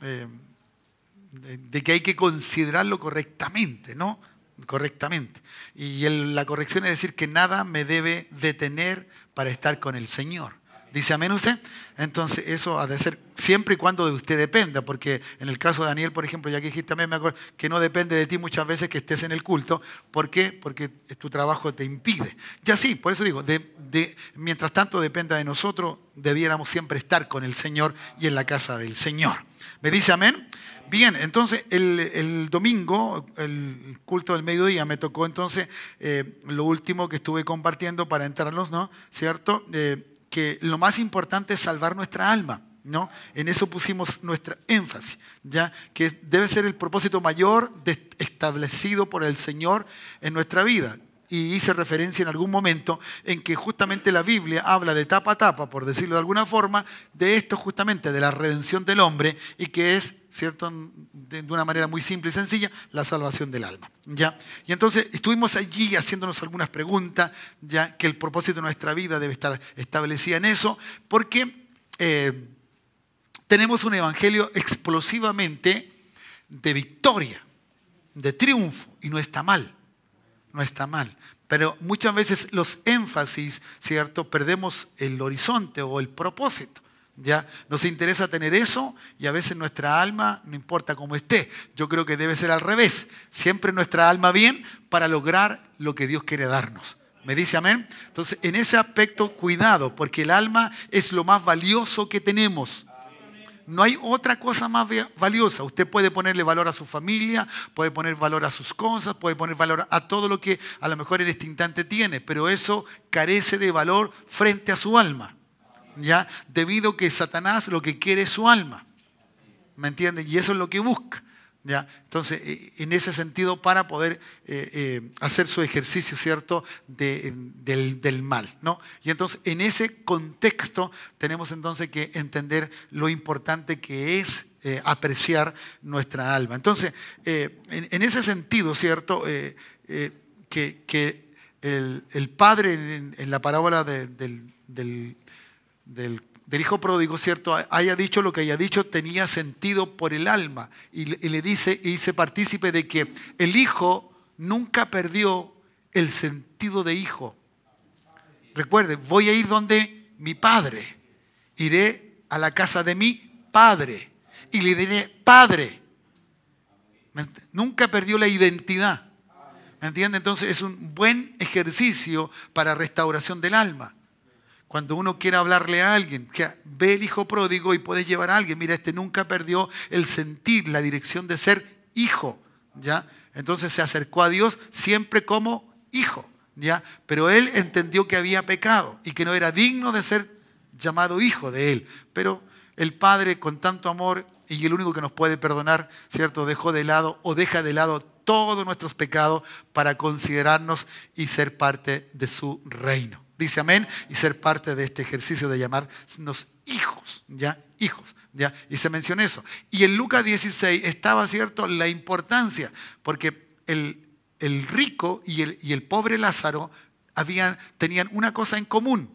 de que hay que considerarlo correctamente, ¿no? Correctamente. Y la corrección es decir que nada me debe detener para estar con el Señor. ¿Dice amén usted? Entonces eso ha de ser siempre y cuando de usted dependa, porque en el caso de Daniel, por ejemplo, ya que dijiste también, me acuerdo que no depende de ti muchas veces que estés en el culto. ¿Por qué? Porque tu trabajo te impide. Ya sí, por eso digo, mientras tanto dependa de nosotros, debiéramos siempre estar con el Señor y en la casa del Señor. ¿Me dice amén? Bien, entonces el domingo, el culto del mediodía, me tocó entonces lo último que estuve compartiendo para entrarlos, ¿no? ¿Cierto? Que lo más importante es salvar nuestra alma, ¿no? En eso pusimos nuestra énfasis, ¿ya? Que debe ser el propósito mayor establecido por el Señor en nuestra vida. Y hice referencia en algún momento en que justamente la Biblia habla de tapa a tapa, por decirlo de alguna forma, de esto justamente, de la redención del hombre, y que es, ¿cierto?, de una manera muy simple y sencilla, la salvación del alma, ¿ya? Y entonces estuvimos allí haciéndonos algunas preguntas, ya que el propósito de nuestra vida debe estar establecida en eso, porque tenemos un evangelio explosivamente de victoria, de triunfo, y no está mal. No está mal, pero muchas veces los énfasis, ¿cierto? Perdemos el horizonte o el propósito, ¿ya? Nos interesa tener eso y a veces nuestra alma, no importa cómo esté, yo creo que debe ser al revés. Siempre nuestra alma bien para lograr lo que Dios quiere darnos. ¿Me dice amén? Entonces, en ese aspecto, cuidado, porque el alma es lo más valioso que tenemos. No hay otra cosa más valiosa. Usted puede ponerle valor a su familia, puede poner valor a sus cosas, puede poner valor a todo lo que a lo mejor en este instante tiene, pero eso carece de valor frente a su alma, ¿ya? Debido a que Satanás lo que quiere es su alma, ¿me entiende? Y eso es lo que busca, ¿ya? Entonces, en ese sentido, para poder hacer su ejercicio, ¿cierto?, del mal, ¿no? Y entonces, en ese contexto, tenemos entonces que entender lo importante que es apreciar nuestra alma. Entonces, en ese sentido, ¿cierto?, que el padre en la parábola del hijo pródigo, ¿cierto?, haya dicho lo que haya dicho, tenía sentido por el alma. Y le dice, y hice partícipe de que el hijo nunca perdió el sentido de hijo. Recuerde, voy a ir donde mi padre. Iré a la casa de mi padre. Y le diré, Padre. Nunca perdió la identidad. ¿Me entiende? Entonces es un buen ejercicio para restauración del alma. Cuando uno quiere hablarle a alguien, que ve el hijo pródigo y puedes llevar a alguien, mira, este nunca perdió el sentir, la dirección de ser hijo, ¿ya? Entonces se acercó a Dios siempre como hijo, ¿ya? Pero él entendió que había pecado y que no era digno de ser llamado hijo de él. Pero el Padre, con tanto amor, y el único que nos puede perdonar, ¿cierto?, dejó de lado o deja de lado todos nuestros pecados para considerarnos y ser parte de su reino. Dice amén, y ser parte de este ejercicio de llamarnos hijos, ¿ya? Hijos, ¿ya? Y se menciona eso. Y en Lucas 16 estaba, ¿cierto?, la importancia, porque el rico y el pobre Lázaro tenían una cosa en común,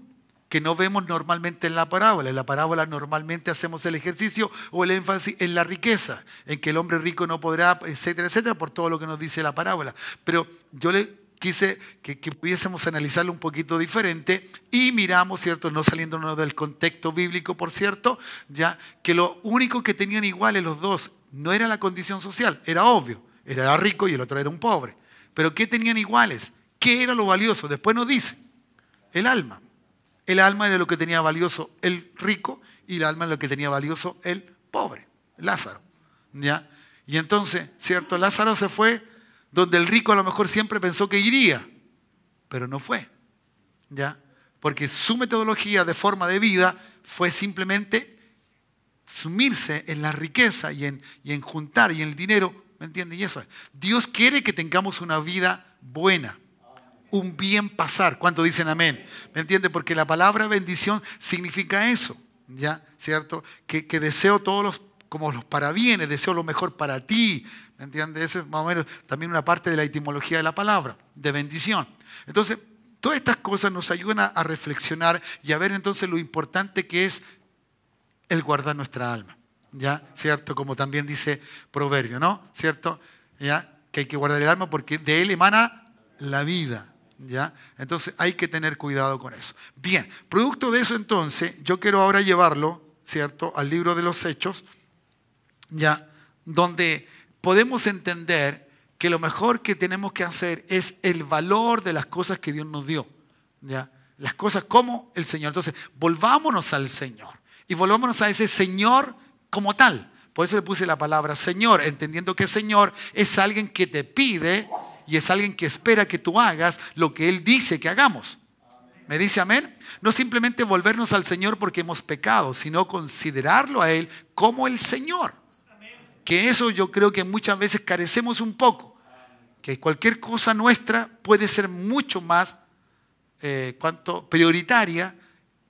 que no vemos normalmente en la parábola. En la parábola normalmente hacemos el ejercicio o el énfasis en la riqueza, en que el hombre rico no podrá, etcétera, etcétera, por todo lo que nos dice la parábola. Pero yo quise que pudiésemos analizarlo un poquito diferente y miramos, ¿cierto?, no saliéndonos del contexto bíblico, por cierto, ya que lo único que tenían iguales los dos no era la condición social, era obvio, era rico y el otro era un pobre. Pero ¿qué tenían iguales? ¿Qué era lo valioso? Después nos dice, el alma. El alma era lo que tenía valioso el rico y el alma era lo que tenía valioso el pobre, Lázaro, ¿ya? Y entonces, ¿cierto?, Lázaro se fue donde el rico a lo mejor siempre pensó que iría, pero no fue, ¿ya? Porque su metodología de forma de vida fue simplemente sumirse en la riqueza y en juntar y en el dinero, ¿me entiendes? Y eso es. Dios quiere que tengamos una vida buena, un bien pasar. ¿Cuántos dicen amén? ¿Me entiendes? Porque la palabra bendición significa eso, ¿ya? ¿Cierto? Que deseo como los parabienes, deseo lo mejor para ti, ¿me entiendes? Esa es más o menos también una parte de la etimología de la palabra, de bendición. Entonces, todas estas cosas nos ayudan a reflexionar y a ver entonces lo importante que es el guardar nuestra alma. ¿ya? ¿Cierto? Como también dice Proverbio, ¿no? ¿Cierto? ¿Ya? Que hay que guardar el alma porque de él emana la vida, ¿ya? Entonces hay que tener cuidado con eso. Bien, producto de eso entonces, yo quiero ahora llevarlo, ¿cierto? Al libro de los Hechos, ¿ya? Donde podemos entender que lo mejor que tenemos que hacer es el valor de las cosas que Dios nos dio, ¿ya? Las cosas como el Señor. Entonces, volvámonos al Señor y volvámonos a ese Señor como tal. Por eso le puse la palabra Señor, entendiendo que Señor es alguien que te pide y es alguien que espera que tú hagas lo que Él dice que hagamos. ¿Me dice amén? No simplemente volvernos al Señor porque hemos pecado, sino considerarlo a Él como el Señor. Que eso yo creo que muchas veces carecemos un poco. Que cualquier cosa nuestra puede ser mucho más prioritaria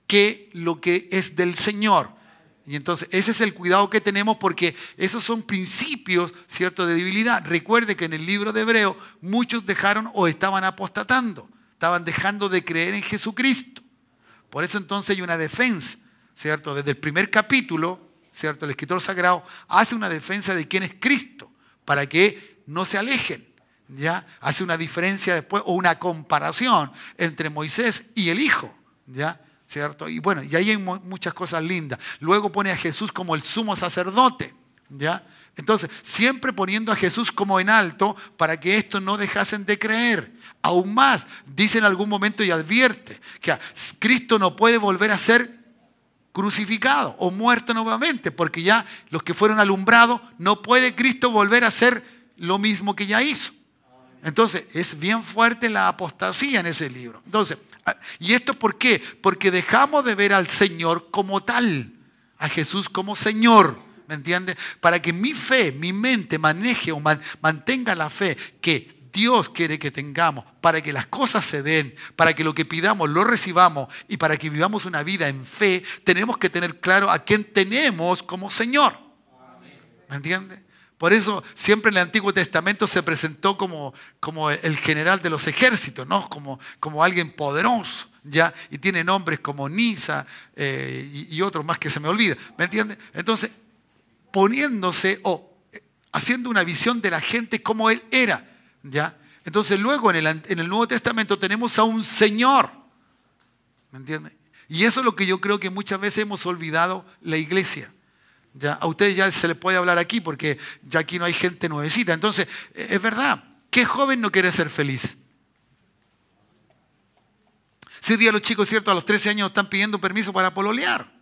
que lo que es del Señor. Y entonces ese es el cuidado que tenemos porque esos son principios, ¿cierto?, de debilidad. Recuerde que en el libro de Hebreo muchos dejaron o estaban apostatando, estaban dejando de creer en Jesucristo. Por eso entonces hay una defensa, ¿cierto? Desde el primer capítulo, ¿cierto?, el escritor sagrado hace una defensa de quién es Cristo para que no se alejen. ¿Ya? Hace una diferencia después o una comparación entre Moisés y el Hijo, ¿ya? ¿Cierto? Y bueno, y ahí hay muchas cosas lindas. Luego pone a Jesús como el sumo sacerdote, ¿ya? Entonces, siempre poniendo a Jesús como en alto para que estos no dejasen de creer. Aún más, dice en algún momento y advierte que Cristo no puede volver a ser crucificado o muerto nuevamente, porque ya los que fueron alumbrados, no puede Cristo volver a hacer lo mismo que ya hizo. Entonces, es bien fuerte la apostasía en ese libro. Entonces, ¿y esto por qué? Porque dejamos de ver al Señor como tal, a Jesús como Señor, ¿me entiendes? Para que mi fe, mi mente maneje o mantenga la fe que Dios quiere que tengamos, para que las cosas se den, para que lo que pidamos lo recibamos y para que vivamos una vida en fe, tenemos que tener claro a quién tenemos como Señor. ¿Me entiendes? Por eso siempre en el Antiguo Testamento se presentó como el general de los ejércitos, ¿no? Como alguien poderoso, ¿ya? Y tiene nombres como Nisa y otros más que se me olvidan, ¿me entiendes? Entonces, poniéndose o haciendo una visión de la gente como él era, ¿ya? Entonces luego en el Nuevo Testamento tenemos a un Señor, ¿me entiendes? Y eso es lo que yo creo que muchas veces hemos olvidado la iglesia. Ya, a ustedes ya se les puede hablar aquí porque ya aquí no hay gente nuevecita. Entonces, es verdad, ¿qué joven no quiere ser feliz? Si hoy día los chicos, ¿cierto?, a los 13 años están pidiendo permiso para pololear.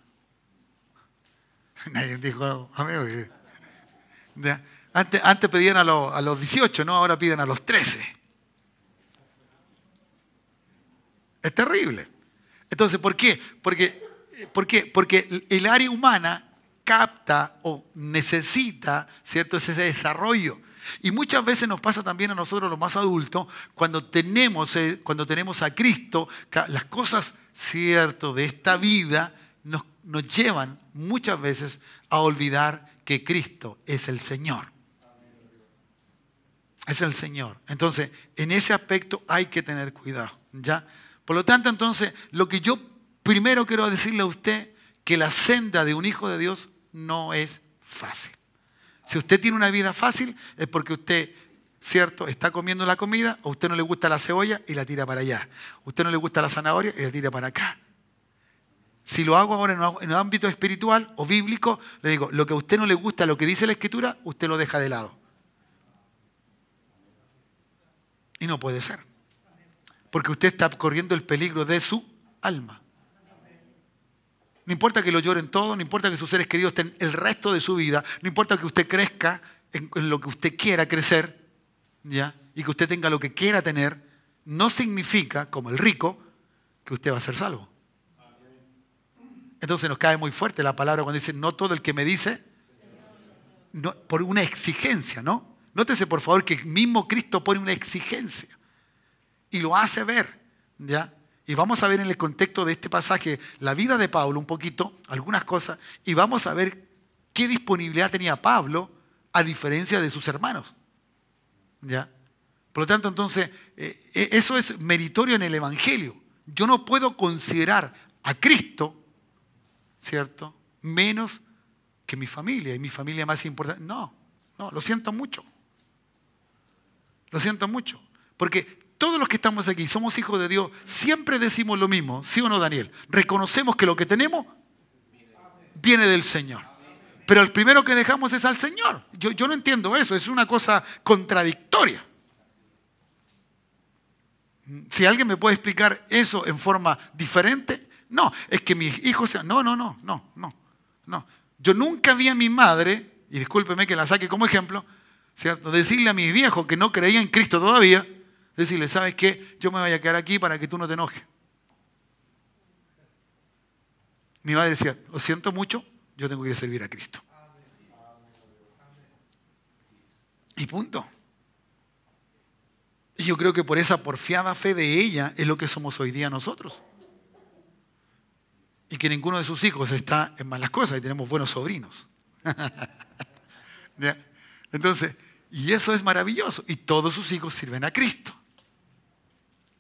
Nadie dijo, amigo. Antes pedían a los 18, ¿no? Ahora piden a los 13. Es terrible. Entonces, ¿por qué? Porque el área humana capta o necesita, ¿cierto?, ese desarrollo. Y muchas veces nos pasa también a nosotros los más adultos, cuando tenemos a Cristo, las cosas, ¿cierto?, de esta vida nos llevan muchas veces a olvidar que Cristo es el Señor. Es el Señor. Entonces, en ese aspecto hay que tener cuidado, ¿ya? Por lo tanto, entonces, lo que yo primero quiero decirle a usted, que la senda de un hijo de Dios no es fácil. Si usted tiene una vida fácil, es porque usted, ¿cierto?, está comiendo la comida, o a usted no le gusta la cebolla y la tira para allá. A usted no le gusta la zanahoria y la tira para acá. Si lo hago ahora en un ámbito espiritual o bíblico, le digo, lo que a usted no le gusta, lo que dice la Escritura, usted lo deja de lado. Y no puede ser. Porque usted está corriendo el peligro de su alma. No importa que lo lloren todo, no importa que sus seres queridos estén el resto de su vida, no importa que usted crezca en lo que usted quiera crecer, ¿ya? Y que usted tenga lo que quiera tener, no significa, como el rico, que usted va a ser salvo. Entonces nos cae muy fuerte la palabra cuando dice, no todo el que me dice, no, por una exigencia, ¿no? Nótese por favor que mismo Cristo pone una exigencia y lo hace ver, ¿ya? Y vamos a ver en el contexto de este pasaje la vida de Pablo un poquito, algunas cosas, y vamos a ver qué disponibilidad tenía Pablo a diferencia de sus hermanos. ¿Ya? Por lo tanto, entonces, eso es meritorio en el Evangelio. Yo no puedo considerar a Cristo, ¿cierto?, menos que mi familia y mi familia más importante. No, lo siento mucho. Lo siento mucho. Porque todos los que estamos aquí, somos hijos de Dios, siempre decimos lo mismo, ¿sí o no, Daniel? Reconocemos que lo que tenemos viene del Señor. Pero el primero que dejamos es al Señor. Yo no entiendo eso, es una cosa contradictoria. Si alguien me puede explicar eso en forma diferente, no, es que mis hijos sean... No. Yo nunca vi a mi madre, y discúlpeme que la saque como ejemplo, ¿cierto?, decirle a mis viejos que no creían en Cristo todavía, decirle, ¿sabes qué? Yo me voy a quedar aquí para que tú no te enojes. Mi madre decía, lo siento mucho, yo tengo que ir a servir a Cristo. Y punto. Y yo creo que por esa porfiada fe de ella es lo que somos hoy día nosotros. Y que ninguno de sus hijos está en malas cosas y tenemos buenos sobrinos. ¿Ya? Entonces, y eso es maravilloso. Y todos sus hijos sirven a Cristo.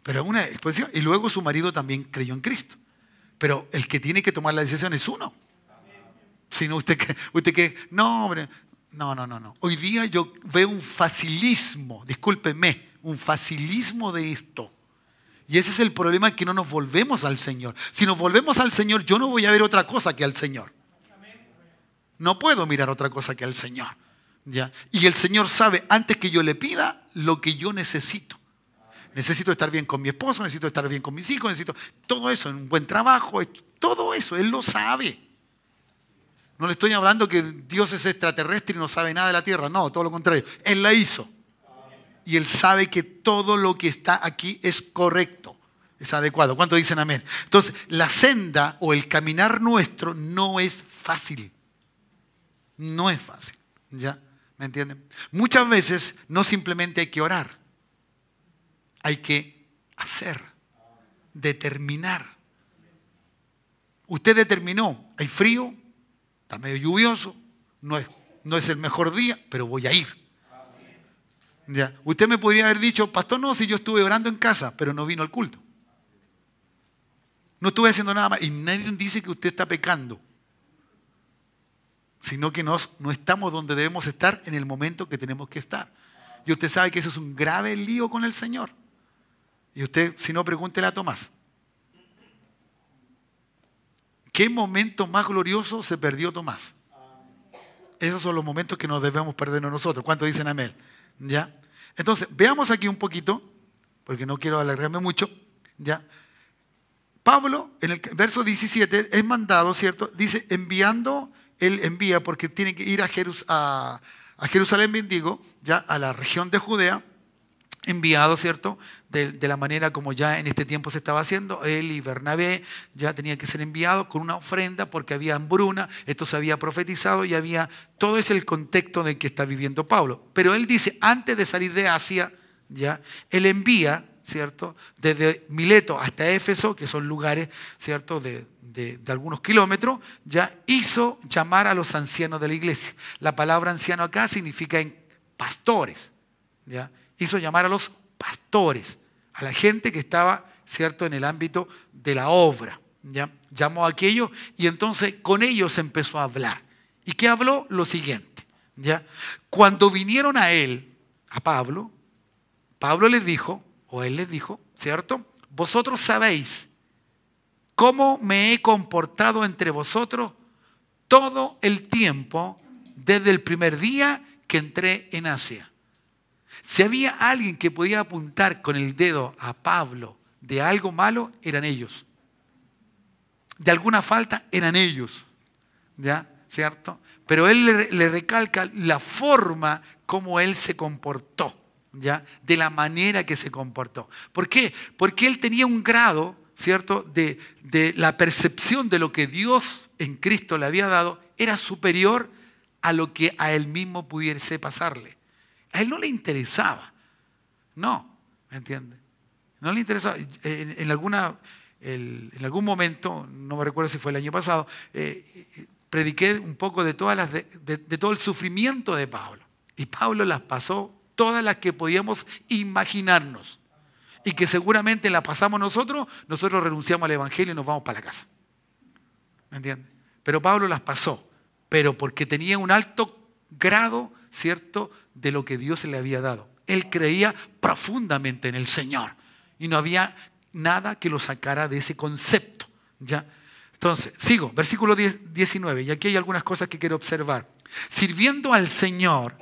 Pero una exposición. Y luego su marido también creyó en Cristo. Pero el que tiene que tomar la decisión es uno. Si no, usted que no, hombre, no. Hoy día yo veo un facilismo, discúlpeme, un facilismo de esto. Y ese es el problema, que no nos volvemos al Señor. Si nos volvemos al Señor, yo no voy a ver otra cosa que al Señor. No puedo mirar otra cosa que al Señor. ¿Ya? Y el Señor sabe, antes que yo le pida, lo que yo necesito. Necesito estar bien con mi esposo, necesito estar bien con mis hijos, necesito todo eso, un buen trabajo, todo eso, Él lo sabe. No le estoy hablando que Dios es extraterrestre y no sabe nada de la tierra, no, todo lo contrario. Él la hizo. Y Él sabe que todo lo que está aquí es correcto, es adecuado. ¿Cuántos dicen amén? Entonces, la senda o el caminar nuestro no es fácil. No es fácil, ¿ya? ¿Me entienden? Muchas veces no simplemente hay que orar. Hay que hacer, determinar. Usted determinó, hay frío, está medio lluvioso, no es el mejor día, pero voy a ir. ¿Ya? Usted me podría haber dicho, pastor, no, si yo estuve orando en casa, pero no vino al culto. No estuve haciendo nada más. Y nadie dice que usted está pecando, sino que no estamos donde debemos estar en el momento que tenemos que estar. Y usted sabe que eso es un grave lío con el Señor. Y usted, si no, pregúntele a Tomás. ¿Qué momento más glorioso se perdió Tomás? Esos son los momentos que nos debemos perder nosotros. ¿Cuántos dicen amén? ¿Ya? Entonces, veamos aquí un poquito, porque no quiero alargarme mucho. ¿Ya? Pablo, en el verso 17, es mandado, ¿cierto? Dice, él envía porque tiene que ir a Jerusalén, bendigo, ya a la región de Judea, enviado, ¿cierto? De la manera como ya en este tiempo se estaba haciendo. Él y Bernabé ya tenían que ser enviados con una ofrenda porque había hambruna, esto se había profetizado y había, todo es el contexto en que está viviendo Pablo. Pero él dice, antes de salir de Asia, ya, él envía, ¿cierto? Desde Mileto hasta Éfeso, que son lugares, ¿cierto? De algunos kilómetros, ya hizo llamar a los ancianos de la iglesia. La palabra anciano acá significa pastores, ¿ya? Hizo llamar a los pastores, a la gente que estaba, ¿cierto?, en el ámbito de la obra. ¿Ya? Llamó a aquellos y entonces con ellos empezó a hablar. ¿Y qué habló? Lo siguiente. ¿Ya? Cuando vinieron a él, a Pablo, Pablo les dijo, o él les dijo, ¿cierto? Vosotros sabéis cómo me he comportado entre vosotros todo el tiempo desde el primer día que entré en Asia. Si había alguien que podía apuntar con el dedo a Pablo de algo malo, eran ellos. De alguna falta, eran ellos. ¿Ya? ¿Cierto? Pero él le recalca la forma como él se comportó. ¿Ya? De la manera que se comportó. ¿Por qué? Porque él tenía un grado, ¿cierto?, de la percepción de lo que Dios en Cristo le había dado, era superior a lo que a él mismo pudiese pasarle. A él no le interesaba. No, ¿me entiende? No le interesaba. En algún momento, no me recuerdo si fue el año pasado, prediqué un poco de todo el sufrimiento de Pablo. Y Pablo las pasó todas las que podíamos imaginarnos. Y que seguramente las pasamos nosotros renunciamos al evangelio y nos vamos para la casa. ¿Me entiende? Pero Pablo las pasó. pero porque tenía un alto grado, ¿cierto?, de lo que Dios le había dado. Él creía profundamente en el Señor y no había nada que lo sacara de ese concepto, ¿ya? Entonces, sigo, versículo 19, y aquí hay algunas cosas que quiero observar. Sirviendo al Señor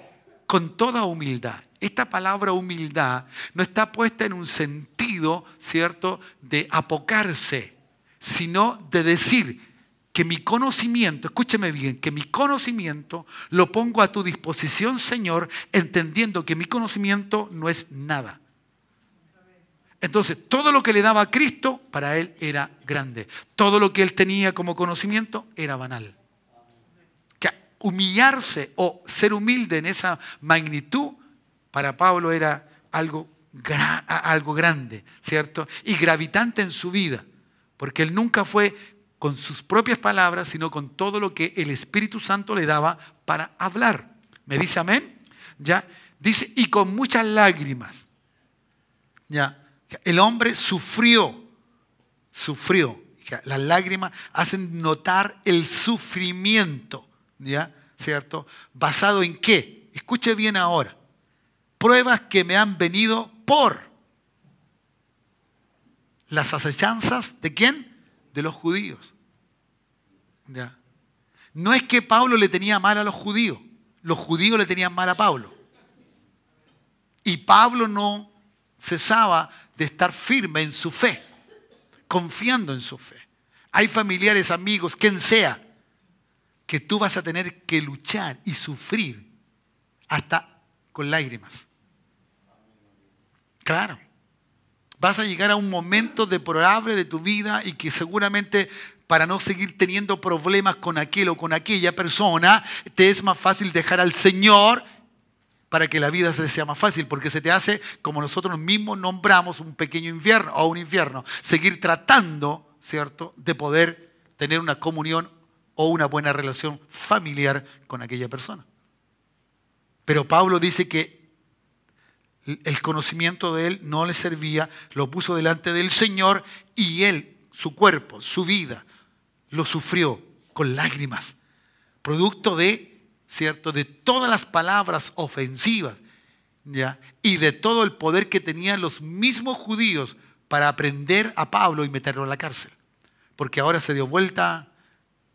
con toda humildad. Esta palabra humildad no está puesta en un sentido, ¿cierto?, de apocarse, sino de decir que mi conocimiento, escúcheme bien, que mi conocimiento lo pongo a tu disposición, Señor, entendiendo que mi conocimiento no es nada. Entonces, todo lo que le daba a Cristo, para él era grande. Todo lo que él tenía como conocimiento era banal. Que humillarse o ser humilde en esa magnitud, para Pablo era algo grande, ¿cierto? Y gravitante en su vida. Porque él nunca fue con sus propias palabras, sino con todo lo que el Espíritu Santo le daba para hablar. ¿Me dice amén? ¿Ya? Dice, y con muchas lágrimas. ¿Ya? El hombre sufrió. Las lágrimas hacen notar el sufrimiento, ¿ya? ¿Cierto? ¿Basado en qué? Escuche bien ahora. Pruebas que me han venido por las acechanzas, ¿de quién? De los judíos. ¿Ya? No es que Pablo le tenía mal a los judíos le tenían mal a Pablo. Y Pablo no cesaba de estar firme en su fe, confiando en su fe. Hay familiares, amigos, quien sea, que tú vas a tener que luchar y sufrir hasta con lágrimas. Claro. Vas a llegar a un momento deplorable de tu vida y que seguramente para no seguir teniendo problemas con aquel o con aquella persona, te es más fácil dejar al Señor para que la vida se sea más fácil, porque se te hace, como nosotros mismos nombramos, un pequeño infierno o un infierno. Seguir tratando, ¿cierto?, de poder tener una comunión o una buena relación familiar con aquella persona. Pero Pablo dice que el conocimiento de él no le servía, lo puso delante del Señor y él, su cuerpo, su vida, lo sufrió con lágrimas, producto de, ¿cierto?, de todas las palabras ofensivas, ¿ya?, y de todo el poder que tenían los mismos judíos para aprender a Pablo y meterlo en la cárcel. Porque ahora se dio vuelta,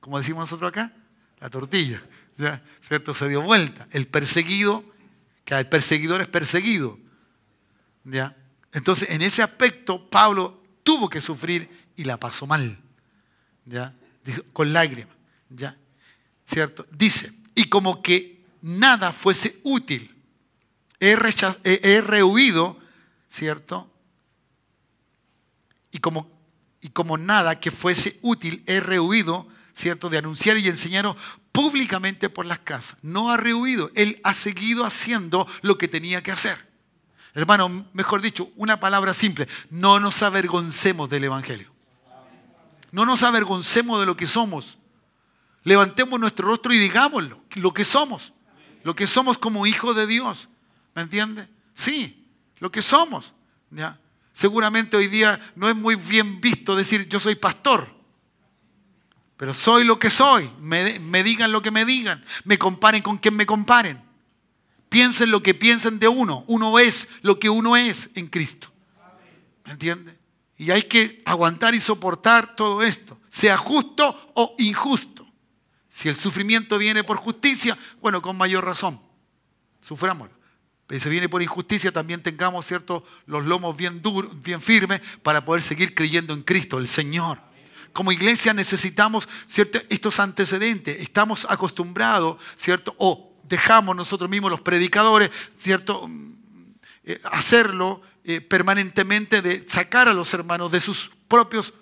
como decimos nosotros acá, la tortilla, ¿ya?, ¿cierto? Se dio vuelta. El perseguido, que el perseguidor es perseguido, ¿ya? Entonces, en ese aspecto, Pablo tuvo que sufrir y la pasó mal, ¿ya?, dijo, con lágrimas, ¿ya?, ¿cierto? Dice, y como que nada fuese útil, he rehuido, ¿cierto? Y como nada que fuese útil, he rehuido, ¿cierto?, de anunciar y enseñar públicamente por las casas. No ha rehuido, él ha seguido haciendo lo que tenía que hacer. Hermano, mejor dicho, una palabra simple, no nos avergoncemos del Evangelio. No nos avergoncemos de lo que somos. Levantemos nuestro rostro y digámoslo, lo que somos como hijos de Dios. ¿Me entiende? Sí, lo que somos. ¿Ya? Seguramente hoy día no es muy bien visto decir yo soy pastor, pero soy lo que soy. Me digan lo que me digan, me comparen con quien me comparen. Piensen lo que piensen de uno. Uno es lo que uno es en Cristo. ¿Me entiende? Y hay que aguantar y soportar todo esto, sea justo o injusto. Si el sufrimiento viene por justicia, bueno, con mayor razón, sufrámoslo. Pero si viene por injusticia, también tengamos, ¿cierto?, los lomos bien duros, bien firmes, para poder seguir creyendo en Cristo, el Señor. Como iglesia necesitamos, ¿cierto?, estos antecedentes. Estamos acostumbrados, ¿cierto?, o dejamos nosotros mismos los predicadores, ¿cierto?, hacerlo permanentemente, de sacar a los hermanos de sus propios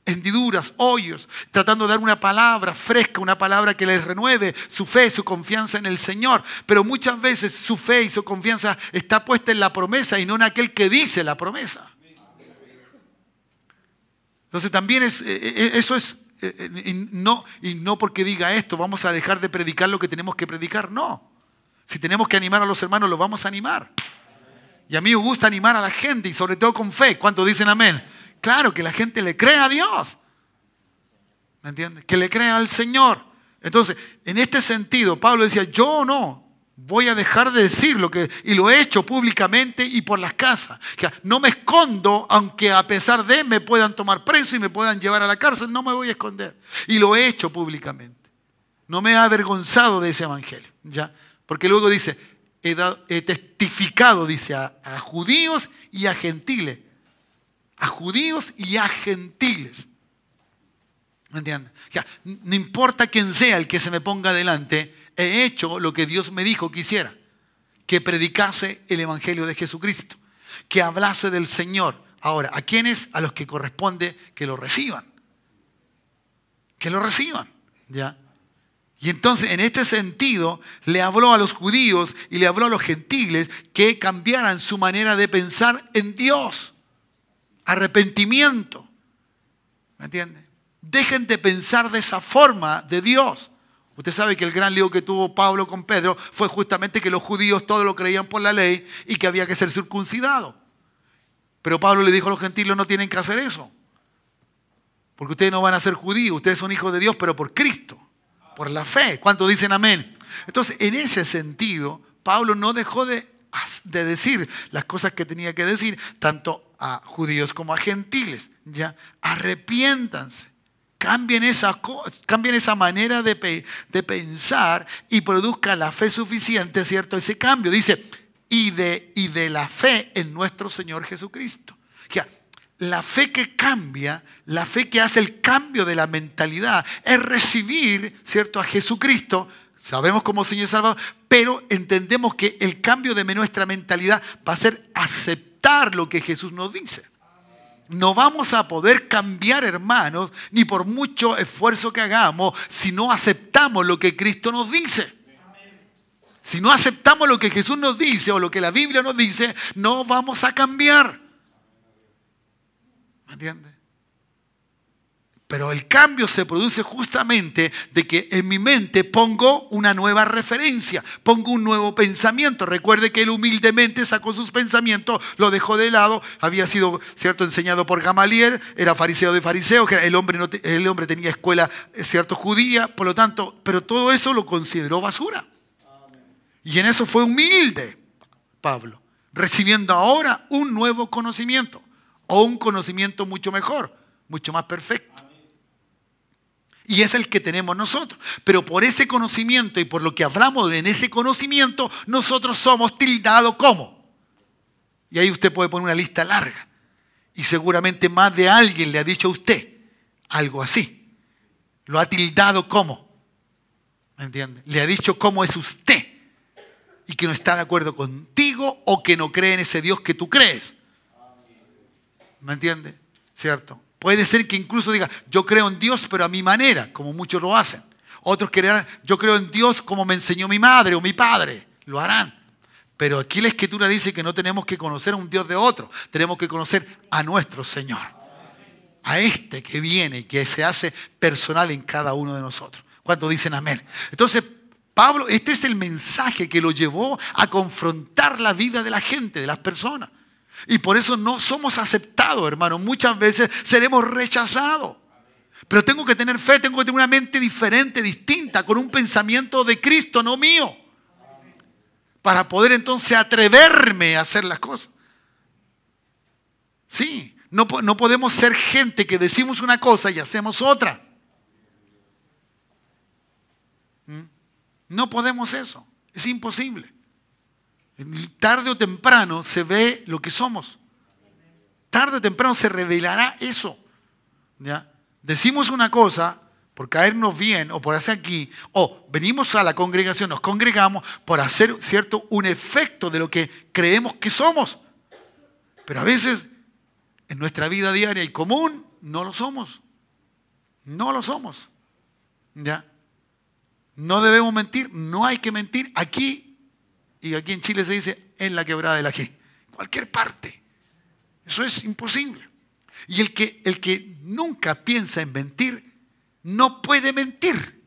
hendiduras, hoyos, tratando de dar una palabra fresca, una palabra que les renueve su fe, su confianza en el Señor. Pero muchas veces su fe y su confianza está puesta en la promesa y no en aquel que dice la promesa. Entonces también eso es, y no porque diga esto, vamos a dejar de predicar lo que tenemos que predicar, no. Si tenemos que animar a los hermanos, los vamos a animar. Y a mí me gusta animar a la gente y sobre todo con fe. ¿Cuántos dicen amén? Claro, que la gente le crea a Dios. ¿Me entiendes? Que le crea al Señor. Entonces, en este sentido, Pablo decía, yo no voy a dejar de decir y lo he hecho públicamente y por las casas. O sea, no me escondo, aunque a pesar de me puedan tomar preso y me puedan llevar a la cárcel, no me voy a esconder. Y lo he hecho públicamente. No me he avergonzado de ese evangelio, ¿ya? Porque luego dice, he testificado, dice, a judíos y a gentiles. A judíos y a gentiles. ¿Me entiendes? O sea, no importa quién sea el que se me ponga delante, he hecho lo que Dios me dijo que hiciera. Que predicase el evangelio de Jesucristo. Que hablase del Señor. Ahora, ¿a quiénes? A los que corresponde que lo reciban. Que lo reciban, ¿ya? Y entonces, en este sentido, le habló a los judíos y le habló a los gentiles que cambiaran su manera de pensar en Dios. Arrepentimiento. ¿Me entiende? Dejen de pensar de esa forma de Dios. Usted sabe que el gran lío que tuvo Pablo con Pedro fue justamente que los judíos todos lo creían por la ley y que había que ser circuncidado. Pero Pablo le dijo a los gentiles, no tienen que hacer eso. Porque ustedes no van a ser judíos, ustedes son hijos de Dios, pero por Cristo, por la fe. ¿Cuántos dicen amén? Entonces, en ese sentido, Pablo no dejó de decir las cosas que tenía que decir, tanto a judíos como a gentiles. ¿Ya? Arrepiéntanse. Cambien esa manera de pensar y produzca la fe suficiente, ¿cierto? Ese cambio. Dice, y de la fe en nuestro Señor Jesucristo. O sea, la fe que cambia, la fe que hace el cambio de la mentalidad, es recibir, ¿cierto?, a Jesucristo. Sabemos como Señor y Salvador, pero entendemos que el cambio de nuestra mentalidad va a ser aceptar lo que Jesús nos dice. No vamos a poder cambiar, hermanos, ni por mucho esfuerzo que hagamos, si no aceptamos lo que Cristo nos dice. Si no aceptamos lo que Jesús nos dice o lo que la Biblia nos dice, no vamos a cambiar. ¿Me entiendes? Pero el cambio se produce justamente de que en mi mente pongo una nueva referencia, pongo un nuevo pensamiento. Recuerde que él humildemente sacó sus pensamientos, lo dejó de lado, había sido, ¿cierto?, enseñado por Gamaliel, era fariseo de fariseos, el hombre tenía escuela, ¿cierto?, judía, por lo tanto, pero todo eso lo consideró basura. Y en eso fue humilde Pablo, recibiendo ahora un nuevo conocimiento, o un conocimiento mucho mejor, mucho más perfecto. Y es el que tenemos nosotros. Pero por ese conocimiento y por lo que hablamos en ese conocimiento, nosotros somos tildados como. Y ahí usted puede poner una lista larga. Y seguramente más de alguien le ha dicho a usted algo así. Lo ha tildado como. ¿Me entiende? Le ha dicho cómo es usted. Y que no está de acuerdo contigo o que no cree en ese Dios que tú crees. ¿Me entiende? ¿Cierto? Puede ser que incluso diga, yo creo en Dios, pero a mi manera, como muchos lo hacen. Otros creerán, yo creo en Dios como me enseñó mi madre o mi padre. Lo harán. Pero aquí la Escritura dice que no tenemos que conocer a un Dios de otro. Tenemos que conocer a nuestro Señor. A este que viene y que se hace personal en cada uno de nosotros. ¿Cuántos dicen amén? Entonces, Pablo, este es el mensaje que lo llevó a confrontar la vida de la gente, de las personas. Y por eso no somos aceptados, hermanos. Muchas veces seremos rechazados. Pero tengo que tener fe, tengo que tener una mente diferente, distinta, con un pensamiento de Cristo, no mío. Para poder entonces atreverme a hacer las cosas. Sí, no podemos ser gente que decimos una cosa y hacemos otra. No podemos eso. Es imposible. Tarde o temprano se ve lo que somos. Tarde o temprano se revelará eso. ¿Ya? Decimos una cosa por caernos bien o por hacer aquí, o venimos a la congregación, nos congregamos por hacer, ¿cierto?, un efecto de lo que creemos que somos. Pero a veces en nuestra vida diaria y común no lo somos. No lo somos. ¿Ya? No debemos mentir, no hay que mentir aquí. Y aquí en Chile se dice, en la quebrada del ají. Cualquier parte. Eso es imposible. Y el que nunca piensa en mentir, no puede mentir.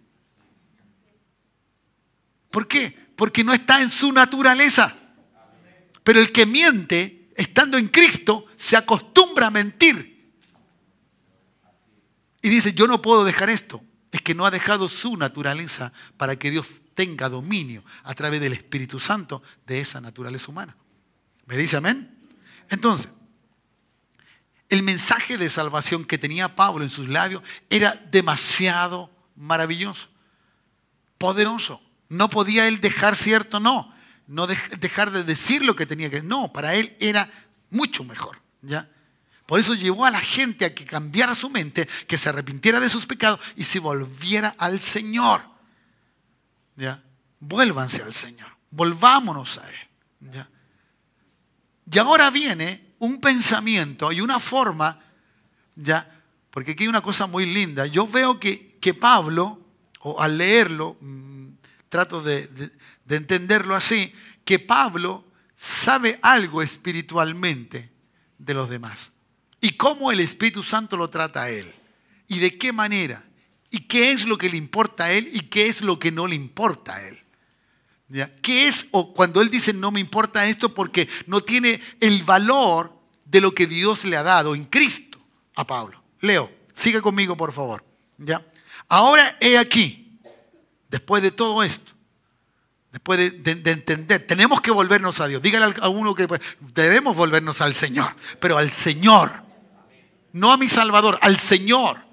¿Por qué? Porque no está en su naturaleza. Pero el que miente, estando en Cristo, se acostumbra a mentir. Y dice, yo no puedo dejar esto. es que no ha dejado su naturaleza para que Dios tenga dominio a través del Espíritu Santo de esa naturaleza humana. ¿Me dice amén? Entonces, el mensaje de salvación que tenía Pablo en sus labios era demasiado maravilloso, poderoso. No podía él dejar cierto, no dejar de decir lo que tenía que. No, para él era mucho mejor, ¿ya? Por eso llevó a la gente a que cambiara su mente, que se arrepintiera de sus pecados y se volviera al Señor. ¿Ya? Vuélvanse al Señor, volvámonos a Él. ¿Ya? Y ahora viene un pensamiento y una forma, ¿ya? Porque aquí hay una cosa muy linda. Yo veo que Pablo, o al leerlo, trato de entenderlo así, que Pablo sabe algo espiritualmente de los demás. Y cómo el Espíritu Santo lo trata a él. Y de qué manera. Y qué es lo que le importa a él y qué es lo que no le importa a él. ¿Ya? ¿Qué es? O cuando él dice no me importa esto porque no tiene el valor de lo que Dios le ha dado en Cristo a Pablo. Leo, sigue conmigo por favor. ¿Ya? Ahora he aquí, después de todo esto, después de entender, tenemos que volvernos a Dios. Dígale a uno que debemos volvernos al Señor, pero al Señor. No a mi Salvador, al Señor.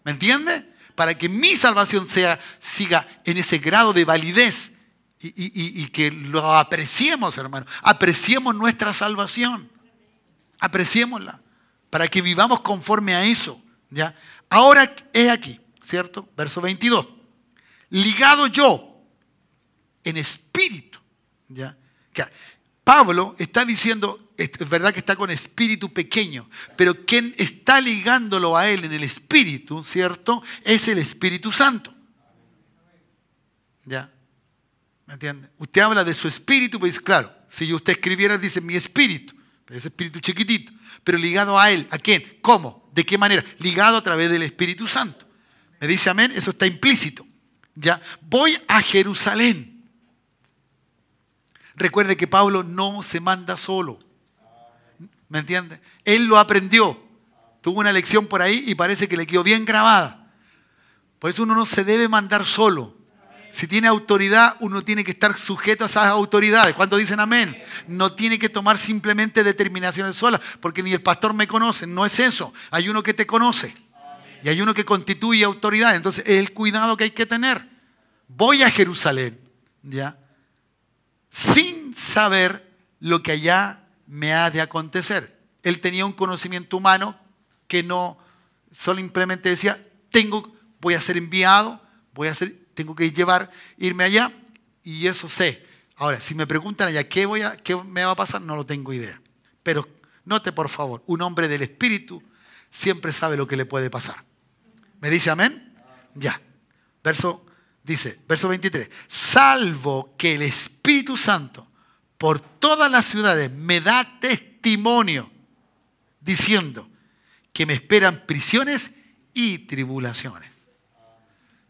¿Me entiende? Para que mi salvación siga en ese grado de validez y que lo apreciemos, hermano. Apreciemos nuestra salvación. Apreciémosla. Para que vivamos conforme a eso. ¿Ya? Ahora es aquí, ¿cierto? Verso 22. Ligado yo en espíritu. ¿Ya? Pablo está diciendo, es verdad que está con espíritu pequeño, pero quien está ligándolo a él en el espíritu, ¿cierto? Es el Espíritu Santo. ¿Ya? ¿Me entiende? Usted habla de su espíritu, pues claro, si usted escribiera, dice mi espíritu, ese espíritu chiquitito, pero ligado a él, ¿a quién? ¿Cómo? ¿De qué manera? Ligado a través del Espíritu Santo. ¿Me dice amén? Eso está implícito. ¿Ya? Voy a Jerusalén. Recuerde que Pablo no se manda solo. ¿Me entiende? Él lo aprendió. Tuvo una lección por ahí y parece que le quedó bien grabada. Por eso uno no se debe mandar solo. Si tiene autoridad, uno tiene que estar sujeto a esas autoridades. ¿Cuántos dicen amén? No tiene que tomar simplemente determinaciones solas, porque ni el pastor me conoce. No es eso. Hay uno que te conoce. Y hay uno que constituye autoridad. Entonces es el cuidado que hay que tener. Voy a Jerusalén, ¿ya? Sin saber lo que allá me ha de acontecer. Él tenía un conocimiento humano que no simplemente decía, voy a ser enviado, tengo que irme allá, y eso sé. Ahora, si me preguntan allá qué me va a pasar, no lo tengo idea. Pero note por favor, un hombre del Espíritu siempre sabe lo que le puede pasar. ¿Me dice amén? Ya. Verso 23. Salvo que el Espíritu Santo por todas las ciudades me da testimonio diciendo que me esperan prisiones y tribulaciones.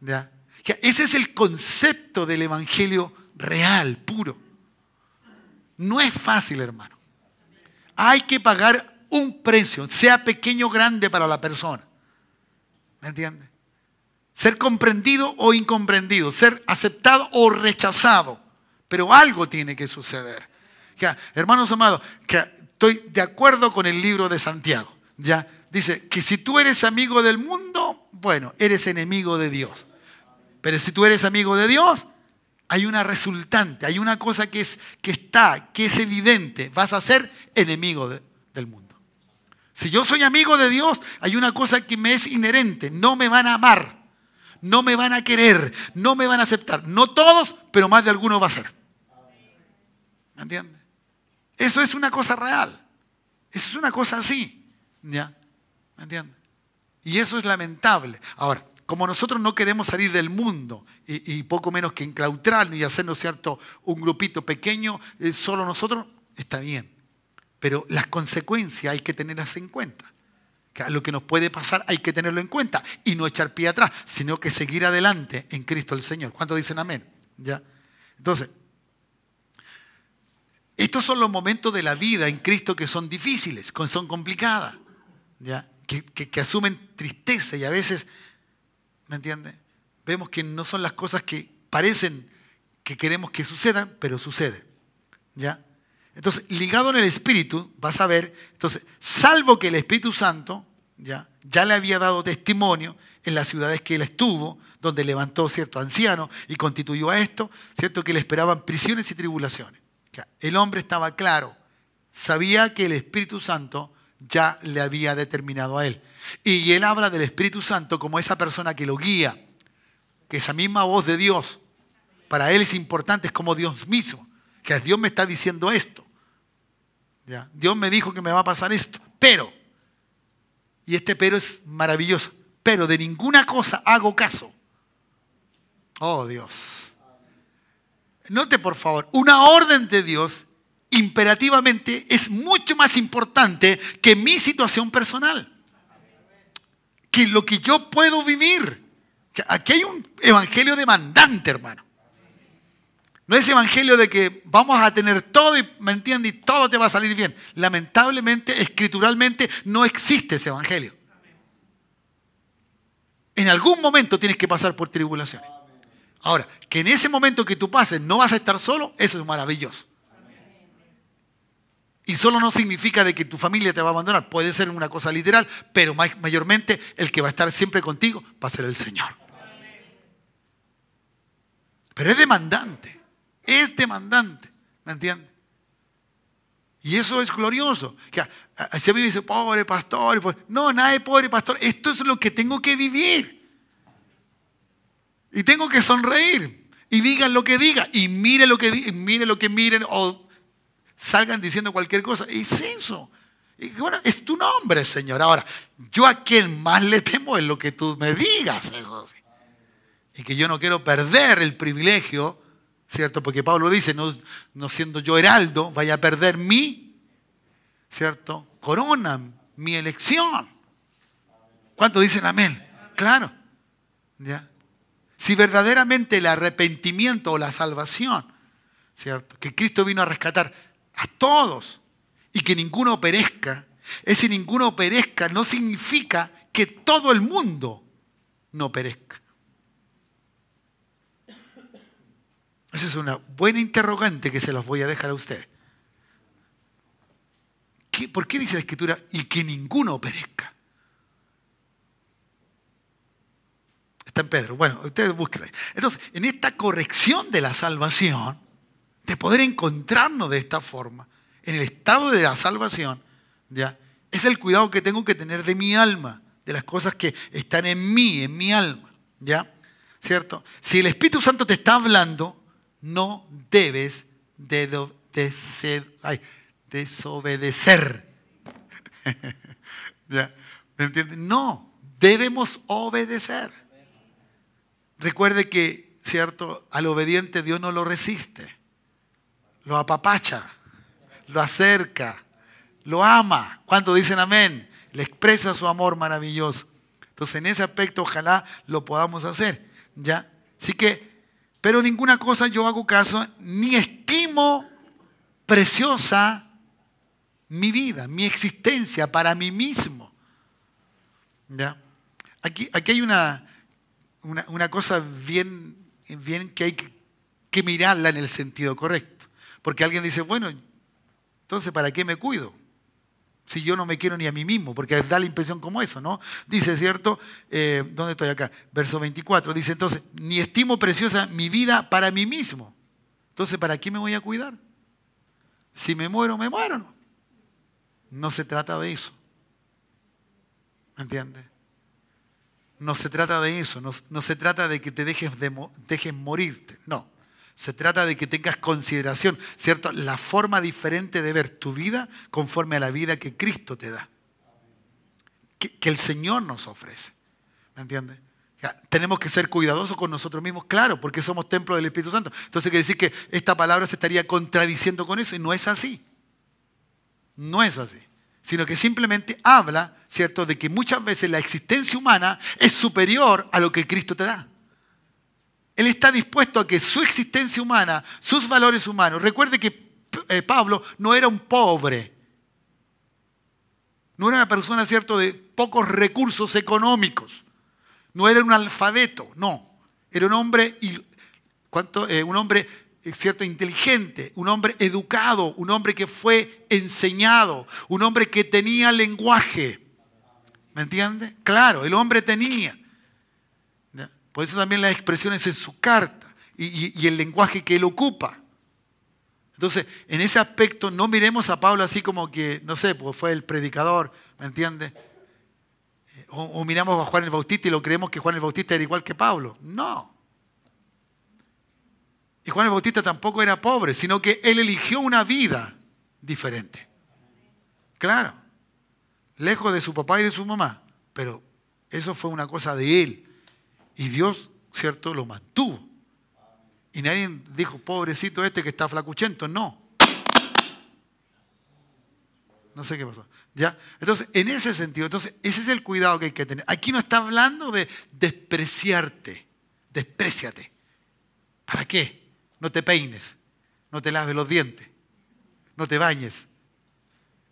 ¿Ya? Ese es el concepto del evangelio real, puro. No es fácil, hermano. Hay que pagar un precio, sea pequeño o grande para la persona. ¿Me entiende? Ser comprendido o incomprendido, ser aceptado o rechazado. Pero algo tiene que suceder. Ya, hermanos amados, que estoy de acuerdo con el libro de Santiago. ¿Ya? Dice que si tú eres amigo del mundo, bueno, eres enemigo de Dios. Pero si tú eres amigo de Dios, hay una resultante, hay una cosa que es evidente. Vas a ser enemigo del mundo. Si yo soy amigo de Dios, hay una cosa que me es inherente. No me van a amar. No me van a querer, no me van a aceptar. No todos, pero más de algunos va a ser. ¿Me entiendes? Eso es una cosa real. Eso es una cosa así. ¿Ya? ¿Me entiendes? Y eso es lamentable. Ahora, como nosotros no queremos salir del mundo y poco menos que enclaustrarnos y hacernos, ¿cierto?, un grupito pequeño, solo nosotros, está bien. Pero las consecuencias hay que tenerlas en cuenta. Lo que nos puede pasar hay que tenerlo en cuenta y no echar pie atrás, sino que seguir adelante en Cristo el Señor. ¿Cuántos dicen amén? ¿Ya? Entonces, estos son los momentos de la vida en Cristo que son difíciles, que son complicadas, ¿ya? Que asumen tristeza y a veces, ¿me entiendes? vemos que no son las cosas que parecen que queremos que sucedan, pero suceden. ¿Ya? Entonces, ligado en el Espíritu, vas a ver, entonces, salvo que el Espíritu Santo ya le había dado testimonio en las ciudades que él estuvo, donde levantó cierto anciano y constituyó a esto, cierto que le esperaban prisiones y tribulaciones. El hombre estaba claro, sabía que el Espíritu Santo ya le había determinado a él. Y él habla del Espíritu Santo como esa persona que lo guía, que esa misma voz de Dios, para él es importante, es como Dios mismo, que Dios me está diciendo esto. ¿Ya? Dios me dijo que me va a pasar esto, pero, y este pero es maravilloso, pero de ninguna cosa hago caso. Oh Dios. Note por favor, una orden de Dios imperativamente es mucho más importante que mi situación personal, que lo que yo puedo vivir. Aquí hay un evangelio demandante, hermano. No es evangelio de que vamos a tener todo y, ¿me entiendes? Y todo te va a salir bien. Lamentablemente, escrituralmente, no existe ese evangelio. En algún momento tienes que pasar por tribulaciones. Ahora, que en ese momento que tú pases no vas a estar solo, eso es maravilloso. Y solo no significa de que tu familia te va a abandonar. Puede ser una cosa literal, pero mayormente el que va a estar siempre contigo va a ser el Señor. Pero es demandante. Es demandante, ¿me entiendes? Y eso es glorioso. Si a mí me dice, pobre pastor, no, nada de pobre pastor, esto es lo que tengo que vivir. Y tengo que sonreír. Y digan lo que digan. Y miren lo que miren. O salgan diciendo cualquier cosa. Es eso. Y bueno, es tu nombre, Señor. Ahora, yo a quien más le temo es lo que tú me digas. Eso sí. Y que yo no quiero perder el privilegio, ¿cierto? Porque Pablo dice, no siendo yo heraldo, vaya a perder mi, ¿cierto? Corona, mi elección. ¿Cuántos dicen amén? Claro. ¿Ya? Si verdaderamente el arrepentimiento o la salvación, ¿cierto? Que Cristo vino a rescatar a todos y que ninguno perezca, ese ninguno perezca no significa que todo el mundo no perezca. Esa es una buena interrogante que se las voy a dejar a ustedes. ¿Por qué dice la Escritura y que ninguno perezca? Está en Pedro. Bueno, ustedes búsquenla. Entonces, en esta corrección de la salvación, de poder encontrarnos de esta forma, en el estado de la salvación, ¿ya? Es el cuidado que tengo que tener de mi alma, de las cosas que están en mi alma, ¿ya? ¿Cierto? Si el Espíritu Santo te está hablando, no debes desobedecer. ¿Ya? ¿Me entiendes? No, debemos obedecer. Recuerde que, ¿cierto? Al obediente Dios no lo resiste. Lo apapacha, lo acerca, lo ama. ¿Cuántos dicen amén? Le expresa su amor maravilloso. Entonces, en ese aspecto, ojalá lo podamos hacer. ¿Ya? Así que, pero ninguna cosa yo hago caso, ni estimo preciosa mi vida, mi existencia para mí mismo. ¿Ya? Aquí hay una cosa bien que hay que mirarla en el sentido correcto. Porque alguien dice, bueno, entonces ¿para qué me cuido? Si yo no me quiero ni a mí mismo, porque da la impresión como eso, ¿no? Dice, ¿cierto? ¿Dónde estoy acá? Verso 24. Dice, entonces, ni estimo preciosa mi vida para mí mismo. Entonces, ¿para qué me voy a cuidar? Si me muero, me muero, ¿no? No se trata de eso. ¿Me entiendes? No se trata de eso. No se trata de que te dejes morirte. No. Se trata de que tengas consideración, ¿cierto? La forma diferente de ver tu vida conforme a la vida que Cristo te da. Que el Señor nos ofrece. ¿Me entiendes? Tenemos que ser cuidadosos con nosotros mismos, claro, porque somos templo del Espíritu Santo. Entonces quiere decir que esta palabra se estaría contradiciendo con eso y no es así. No es así. Sino que simplemente habla, ¿cierto?, de que muchas veces la existencia humana es superior a lo que Cristo te da. Él está dispuesto a que su existencia humana, sus valores humanos, recuerde que Pablo no era un pobre, no era una persona, ¿cierto?, de pocos recursos económicos, no era un analfabeto, no. Era un hombre, un hombre cierto, inteligente, un hombre educado, un hombre que fue enseñado, un hombre que tenía lenguaje. ¿Me entiende? Claro, el hombre tenía. ¿Ya? Por eso también las expresiones en su carta y el lenguaje que él ocupa. Entonces, en ese aspecto no miremos a Pablo así como que, no sé, pues fue el predicador, ¿me entiende? O miramos a Juan el Bautista y lo creemos que Juan el Bautista era igual que Pablo. No. Y Juan el Bautista tampoco era pobre, sino que él eligió una vida diferente. Claro, lejos de su papá y de su mamá, pero eso fue una cosa de él. Y Dios, ¿cierto?, lo mantuvo. Y nadie dijo, pobrecito este que está flacuchento. No. No sé qué pasó. ¿Ya? Entonces, en ese sentido, ese es el cuidado que hay que tener. Aquí no está hablando de despreciarte. Despréciate. ¿Para qué? No te peines. No te laves los dientes. No te bañes.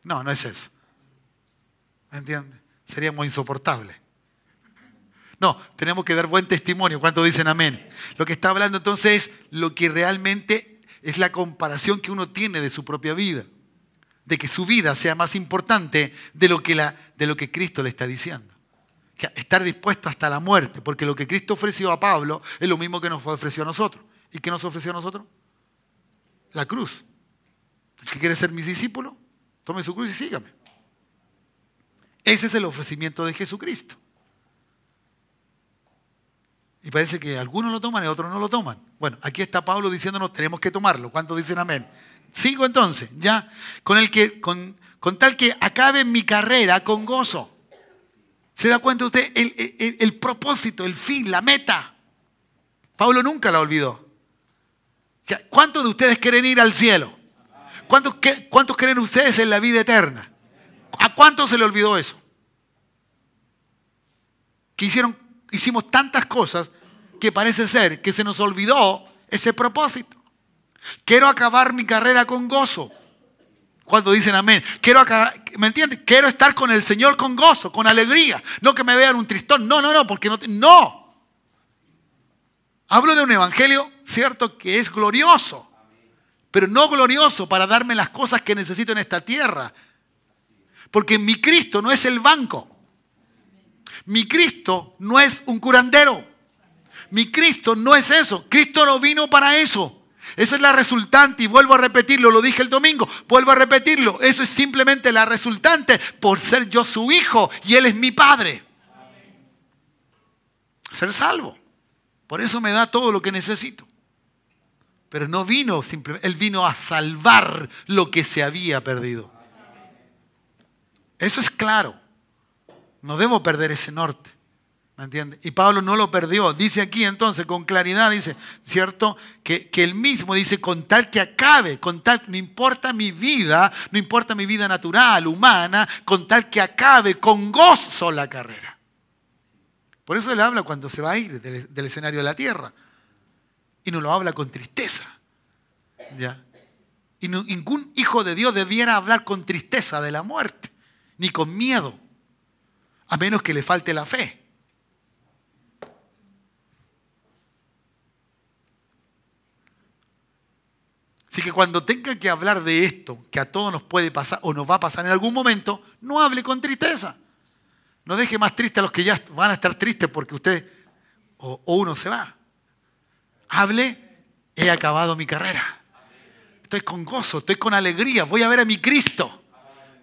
No, no es eso. ¿Me entiendes? Seríamos insoportables. No, tenemos que dar buen testimonio. ¿Cuántos dicen amén? Lo que está hablando entonces es lo que realmente es la comparación que uno tiene de su propia vida. De que su vida sea más importante de lo que Cristo le está diciendo. Que estar dispuesto hasta la muerte, porque lo que Cristo ofreció a Pablo es lo mismo que nos ofreció a nosotros. ¿Y qué nos ofreció a nosotros? La cruz. El que quiere ser mis discípulos, tome su cruz y sígame. Ese es el ofrecimiento de Jesucristo. Y parece que algunos lo toman y otros no lo toman. Bueno, aquí está Pablo diciéndonos, tenemos que tomarlo. ¿Cuántos dicen amén? Sigo entonces, ya, con tal que acabe mi carrera con gozo. ¿Se da cuenta usted? El propósito, el fin, la meta. Pablo nunca la olvidó. ¿Cuántos de ustedes quieren ir al cielo? ¿Cuántos creen ustedes en la vida eterna? ¿A cuántos se le olvidó eso? Que hicimos tantas cosas que parece ser que se nos olvidó ese propósito. Quiero acabar mi carrera con gozo. Cuando dicen amén. ¿Me entiendes? Quiero estar con el Señor con gozo, con alegría. No que me vean un tristón. No, porque no. Hablo de un evangelio, cierto, que es glorioso. Pero no glorioso para darme las cosas que necesito en esta tierra. Porque mi Cristo no es el banco. Mi Cristo no es un curandero. Mi Cristo no es eso. Cristo no vino para eso. Esa es la resultante y vuelvo a repetirlo, lo dije el domingo, vuelvo a repetirlo. Eso es simplemente la resultante por ser yo su hijo y Él es mi padre. Ser salvo. Por eso me da todo lo que necesito. Pero no vino simplemente, Él vino a salvar lo que se había perdido. Eso es claro. No debo perder ese norte. ¿Me entiende? Y Pablo no lo perdió. Dice aquí entonces con claridad, dice, ¿cierto? Que él mismo dice, con tal que acabe, con tal, no importa mi vida natural, humana, con tal que acabe con gozo la carrera. Por eso él habla cuando se va a ir del escenario de la tierra. Y no lo habla con tristeza. ¿Ya? Y ningún hijo de Dios debiera hablar con tristeza de la muerte, ni con miedo, a menos que le falte la fe. Así que cuando tenga que hablar de esto, que a todos nos puede pasar o nos va a pasar en algún momento, no hable con tristeza. No deje más triste a los que ya van a estar tristes porque usted o uno se va. Hable, he acabado mi carrera. Estoy con gozo, estoy con alegría. Voy a ver a mi Cristo.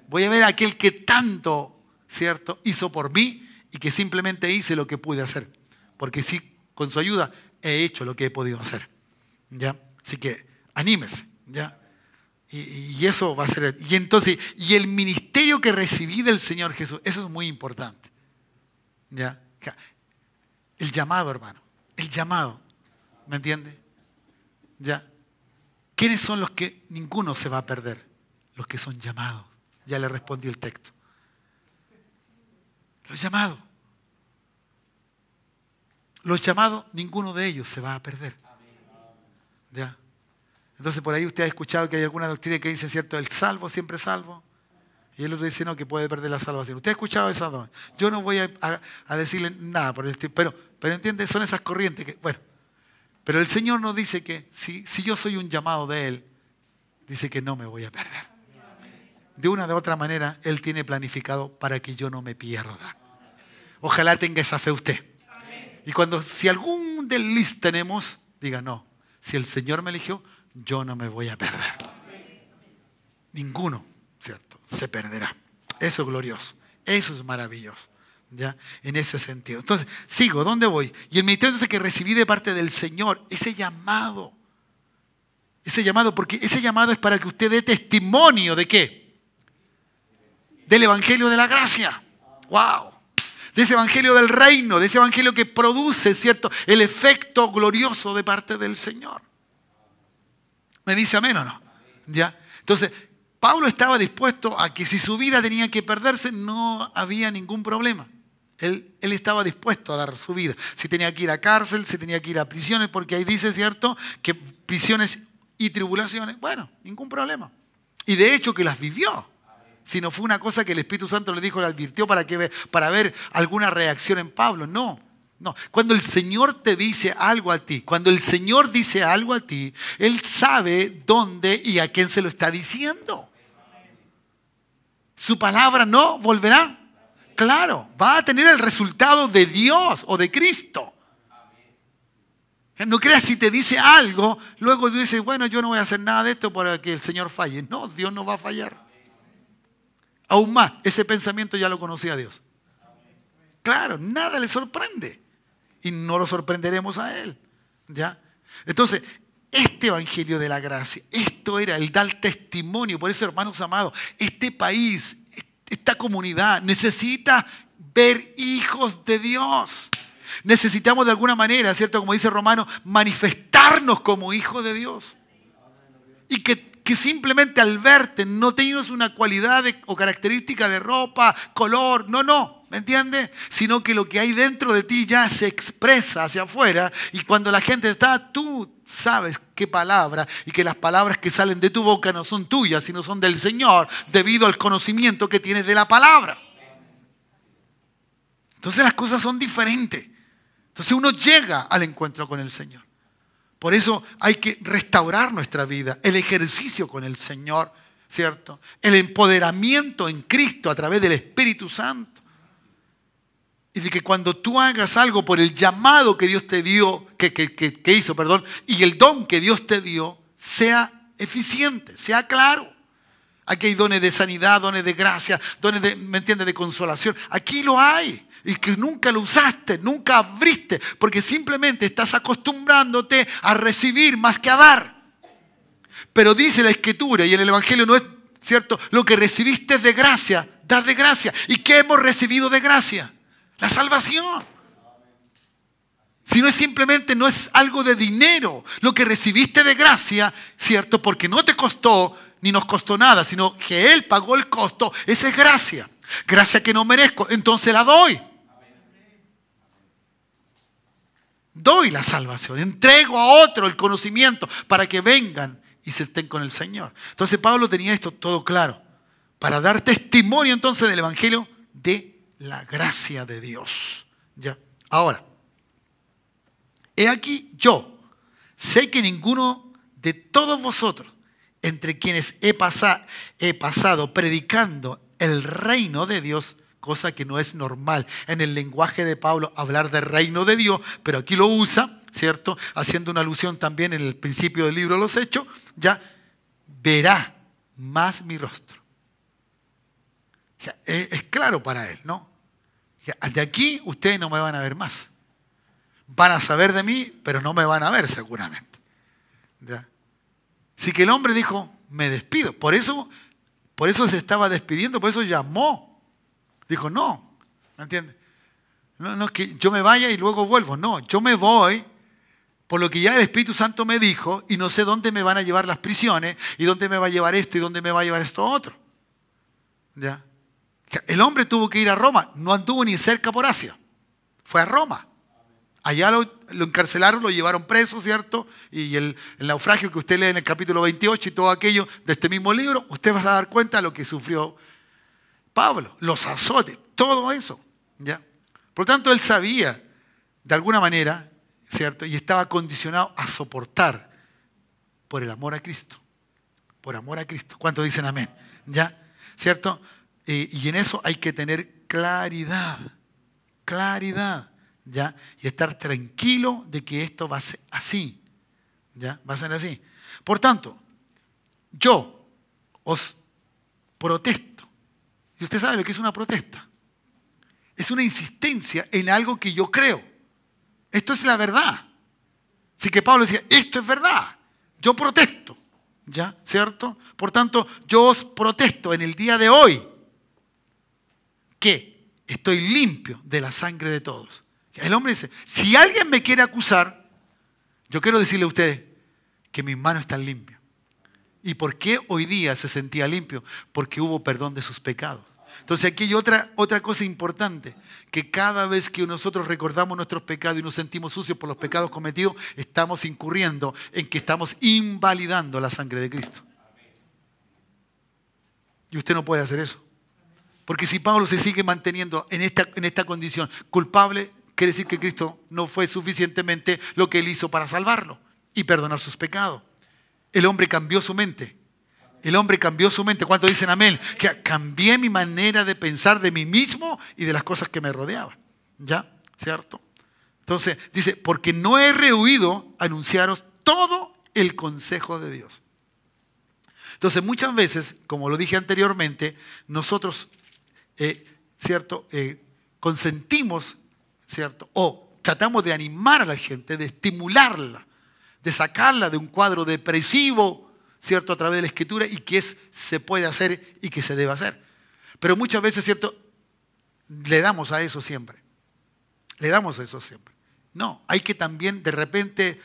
Voy a ver a aquel que tanto, ¿cierto?, hizo por mí y que simplemente hice lo que pude hacer. Porque sí, con su ayuda he hecho lo que he podido hacer. ¿Ya? Así que anímese, ¿ya? Y eso va a ser. Y entonces, y el ministerio que recibí del Señor Jesús, eso es muy importante. ¿Ya? El llamado, hermano. El llamado. ¿Me entiende? ¿Ya? ¿Quiénes son los que ninguno se va a perder? Los que son llamados. Ya le respondí el texto. Los llamados. Los llamados, ninguno de ellos se va a perder. ¿Ya? Entonces por ahí usted ha escuchado que hay alguna doctrina que dice, ¿cierto? El salvo siempre salvo. Y el otro dice, no, que puede perder la salvación. ¿Usted ha escuchado esas dos? Yo no voy a decirle nada por el estilo, pero entiende, son esas corrientes que, bueno, Pero el Señor nos dice que si yo soy un llamado de Él, dice que no me voy a perder. De una de otra manera, Él tiene planificado para que yo no me pierda. Ojalá tenga esa fe usted. Y si algún desliz tenemos, diga no. Si el Señor me eligió, yo no me voy a perder. Ninguno, ¿cierto? Se perderá. Eso es glorioso. Eso es maravilloso. ¿Ya? En ese sentido. Entonces, sigo. ¿Dónde voy? Y el ministerio entonces que recibí de parte del Señor, ese llamado, porque ese llamado es para que usted dé testimonio ¿de qué? Del evangelio de la gracia. ¡Wow! De ese evangelio del reino, de ese evangelio que produce, ¿cierto?, el efecto glorioso de parte del Señor. ¿Me dice amén o no? ¿Ya? Entonces, Pablo estaba dispuesto a que si su vida tenía que perderse, no había ningún problema. Él estaba dispuesto a dar su vida. Si tenía que ir a cárcel, si tenía que ir a prisiones, porque ahí dice, ¿cierto?, que prisiones y tribulaciones, bueno, ningún problema. Y de hecho que las vivió. Si no fue una cosa que el Espíritu Santo le dijo, le advirtió para ver alguna reacción en Pablo. No. Cuando el Señor te dice algo a ti, cuando el Señor dice algo a ti, Él sabe dónde y a quién se lo está diciendo. Su palabra no volverá. Claro, va a tener el resultado de Dios o de Cristo. No creas si te dice algo, luego tú dices, bueno, yo no voy a hacer nada de esto para que el Señor falle. No, Dios no va a fallar. Aún más, ese pensamiento ya lo conocía Dios. Claro, nada le sorprende. Y no lo sorprenderemos a Él. ¿Ya? Entonces, este evangelio de la gracia, esto era el dar testimonio. Por eso, hermanos amados, este país, esta comunidad necesita ver hijos de Dios. Necesitamos de alguna manera, ¿cierto?, como dice Romano, manifestarnos como hijos de Dios. Y que simplemente al verte no tengas una cualidad o característica de ropa, color, no, ¿me entiendes? Sino que lo que hay dentro de ti ya se expresa hacia afuera y cuando la gente está, tú sabes qué palabra y que las palabras que salen de tu boca no son tuyas, sino son del Señor, debido al conocimiento que tienes de la palabra. Entonces las cosas son diferentes. Entonces uno llega al encuentro con el Señor. Por eso hay que restaurar nuestra vida, el ejercicio con el Señor, ¿cierto? El empoderamiento en Cristo a través del Espíritu Santo. Y de que cuando tú hagas algo por el llamado que Dios te dio, que hizo, y el don que Dios te dio, sea eficiente, sea claro. Aquí hay dones de sanidad, dones de gracia, dones de, ¿me entiendes?, de consolación. Aquí lo hay. Y que nunca lo usaste, nunca abriste, porque simplemente estás acostumbrándote a recibir más que a dar. Pero dice la Escritura, y en el Evangelio no es cierto, lo que recibiste es de gracia, das de gracia. ¿Y qué hemos recibido de gracia? La salvación. Si no es simplemente, no es algo de dinero, lo que recibiste de gracia, ¿cierto? Porque no te costó, ni nos costó nada, sino que Él pagó el costo, esa es gracia. Gracia que no merezco, entonces la doy. Doy la salvación, entrego a otro el conocimiento para que vengan y se estén con el Señor. Entonces Pablo tenía esto todo claro, para dar testimonio entonces del evangelio de la gracia de Dios. ¿Ya? Ahora, he aquí yo, sé que ninguno de todos vosotros, entre quienes he pasado predicando el reino de Dios, cosa que no es normal en el lenguaje de Pablo hablar del reino de Dios, pero aquí lo usa, ¿cierto? Haciendo una alusión también en el principio del libro de los Hechos, ya verá más mi rostro. Es claro para él, ¿no? De aquí ustedes no me van a ver más. Van a saber de mí, pero no me van a ver seguramente. ¿Ya? Así que el hombre dijo, me despido. Por eso se estaba despidiendo, por eso llamó. Dijo, no, ¿me entiendes? No es que yo me vaya y luego vuelvo. No, yo me voy por lo que ya el Espíritu Santo me dijo y no sé dónde me van a llevar las prisiones y dónde me va a llevar esto y dónde me va a llevar esto otro. ¿Ya? El hombre tuvo que ir a Roma, no anduvo ni cerca por Asia. Fue a Roma. Allá lo encarcelaron, lo llevaron preso, ¿cierto? Y el naufragio que usted lee en el capítulo 28 y todo aquello de este mismo libro, usted va a dar cuenta de lo que sufrió Pablo, los azotes, todo eso. ¿Ya? Por lo tanto, él sabía, de alguna manera, ¿cierto? Y estaba condicionado a soportar por el amor a Cristo. Por amor a Cristo. ¿Cuántos dicen amén? ¿Ya? ¿Cierto? Y en eso hay que tener claridad. Claridad. ¿Ya? Y estar tranquilo de que esto va a ser así. ¿Ya? Va a ser así. Por tanto, yo os protesto. Y usted sabe lo que es una protesta. Es una insistencia en algo que yo creo. Esto es la verdad. Así que Pablo decía, esto es verdad. Yo protesto. ¿Ya? ¿Cierto? Por tanto, yo os protesto en el día de hoy que estoy limpio de la sangre de todos. El hombre dice, si alguien me quiere acusar, yo quiero decirle a ustedes que mis manos están limpias. ¿Y por qué hoy día se sentía limpio? Porque hubo perdón de sus pecados. Entonces aquí hay otra cosa importante, que cada vez que nosotros recordamos nuestros pecados y nos sentimos sucios por los pecados cometidos, estamos incurriendo en que estamos invalidando la sangre de Cristo. Y usted no puede hacer eso. Porque si Pablo se sigue manteniendo en esta condición culpable, quiere decir que Cristo no fue suficientemente lo que él hizo para salvarlo y perdonar sus pecados. El hombre cambió su mente. El hombre cambió su mente. ¿Cuántos dicen amén? Que cambié mi manera de pensar de mí mismo y de las cosas que me rodeaban. ¿Ya? ¿Cierto? Entonces, dice, porque no he rehuido anunciaros todo el consejo de Dios. Entonces, muchas veces, como lo dije anteriormente, nosotros, ¿cierto? Consentimos, ¿cierto? O tratamos de animar a la gente, de estimularla, de sacarla de un cuadro depresivo, ¿cierto? A través de la Escritura y que se puede hacer y que se debe hacer. Pero muchas veces, ¿cierto? Le damos a eso siempre. Le damos a eso siempre. No, hay que también de repente,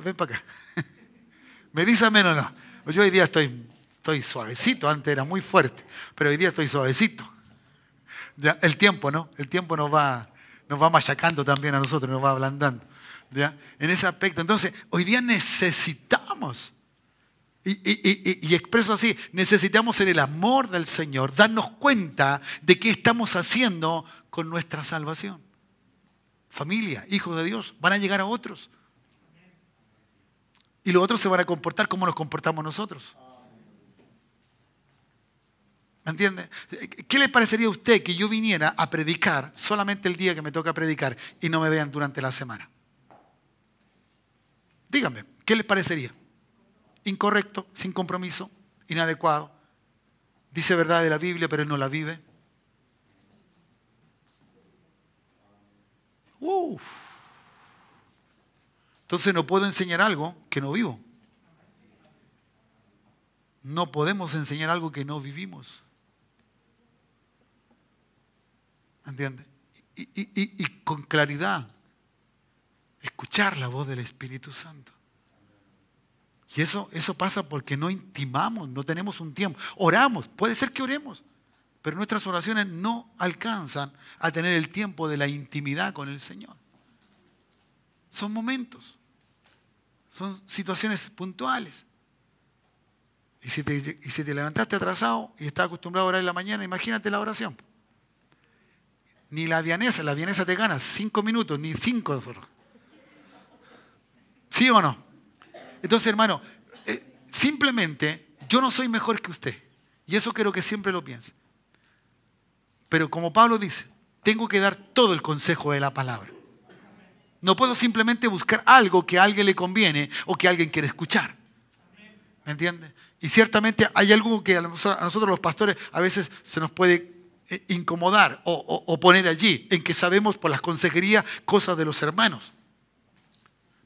ven para acá. ¿Me dice amén o no? Yo hoy día estoy suavecito, antes era muy fuerte, pero hoy día estoy suavecito. ¿Ya? El tiempo, ¿no? El tiempo nos va machacando también a nosotros, nos va ablandando. ¿Ya? En ese aspecto. Entonces, hoy día necesitamos, y expreso así, necesitamos en el amor del Señor darnos cuenta de qué estamos haciendo con nuestra salvación. Familia, hijos de Dios, van a llegar a otros. Y los otros se van a comportar como nos comportamos nosotros. ¿Me entiende? ¿Qué le parecería a usted que yo viniera a predicar solamente el día que me toca predicar y no me vean durante la semana? Díganme, ¿qué les parecería? Incorrecto, sin compromiso, inadecuado. Dice verdad de la Biblia, pero él no la vive. Entonces no puedo enseñar algo que no vivo. No podemos enseñar algo que no vivimos. ¿Entiende? Y con claridad, escuchar la voz del Espíritu Santo. Y eso pasa porque no intimamos, no tenemos un tiempo. Oramos, puede ser que oremos, pero nuestras oraciones no alcanzan a tener el tiempo de la intimidad con el Señor. Son momentos, son situaciones puntuales. Y si te levantaste atrasado y estás acostumbrado a orar en la mañana, imagínate la oración. Ni la vianesa te gana 5 minutos, ni 5 nosotros. ¿Sí o no? Entonces, hermano, simplemente yo no soy mejor que usted. Y eso quiero que siempre lo piense. Pero como Pablo dice, tengo que dar todo el consejo de la palabra. No puedo simplemente buscar algo que a alguien le conviene o que alguien quiere escuchar. ¿Me entiende? Y ciertamente hay algo que a nosotros los pastores a veces se nos puede incomodar o poner allí, en que sabemos por las consejerías cosas de los hermanos.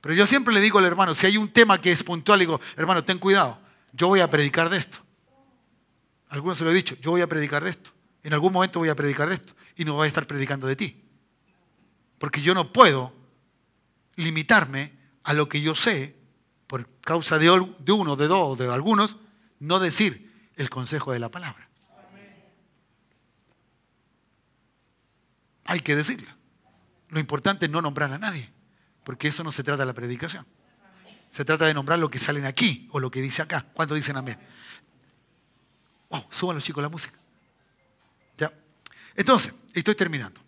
Pero yo siempre le digo al hermano, si hay un tema que es puntual, le digo, hermano, ten cuidado, yo voy a predicar de esto. A algunos se lo he dicho, yo voy a predicar de esto. En algún momento voy a predicar de esto y no voy a estar predicando de ti. Porque yo no puedo limitarme a lo que yo sé, por causa de uno, de dos, de algunos, no decir el consejo de la palabra. Hay que decirlo. Lo importante es no nombrar a nadie, porque eso no se trata de la predicación. Se trata de nombrar lo que salen aquí o lo que dice acá. ¿Cuántos dicen amén? Wow, suban los chicos la música. Ya. Entonces, estoy terminando.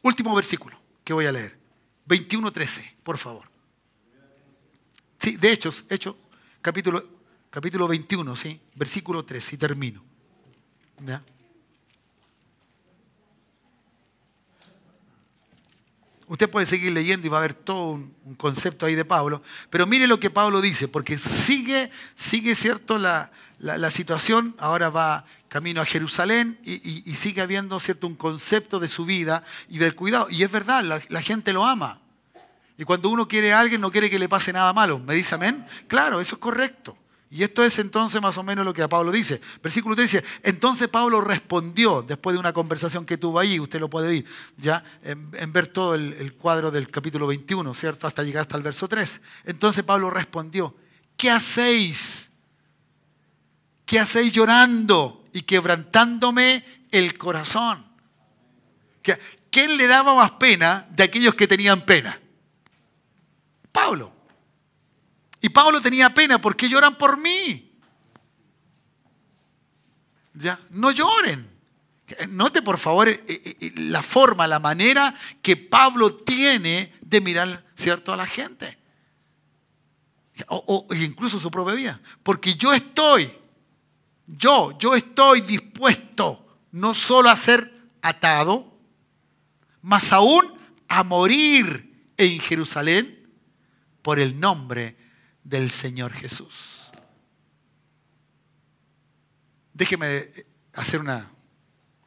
Último versículo que voy a leer. 21:13, por favor. Sí, de Hechos, capítulo 21, ¿sí? Versículo 3, y termino. ¿Ya? Usted puede seguir leyendo y va a ver todo un concepto ahí de Pablo, pero mire lo que Pablo dice, porque sigue ¿cierto? La situación, ahora va camino a Jerusalén y sigue habiendo, ¿cierto? Un concepto de su vida y del cuidado. Y es verdad, la gente lo ama. Y cuando uno quiere a alguien, no quiere que le pase nada malo. ¿Me dice amén? Claro, eso es correcto. Y esto es entonces más o menos lo que a Pablo dice. Versículo 3 dice, entonces Pablo respondió, después de una conversación que tuvo allí, usted lo puede ir, ya, en ver todo el cuadro del capítulo 21, ¿cierto? Hasta llegar hasta el verso 3. Entonces Pablo respondió, ¿qué hacéis? ¿Qué hacéis llorando y quebrantándome el corazón? ¿Quién le daba más pena de aquellos que tenían pena? Pablo. Y Pablo tenía pena, ¿por qué lloran por mí? ¿Ya? No lloren. Note por favor la forma, la manera que Pablo tiene de mirar, ¿cierto?, a la gente. O incluso su propia vida. Porque yo estoy dispuesto no solo a ser atado, mas aún a morir en Jerusalén por el nombre del Señor Jesús. Déjeme hacer una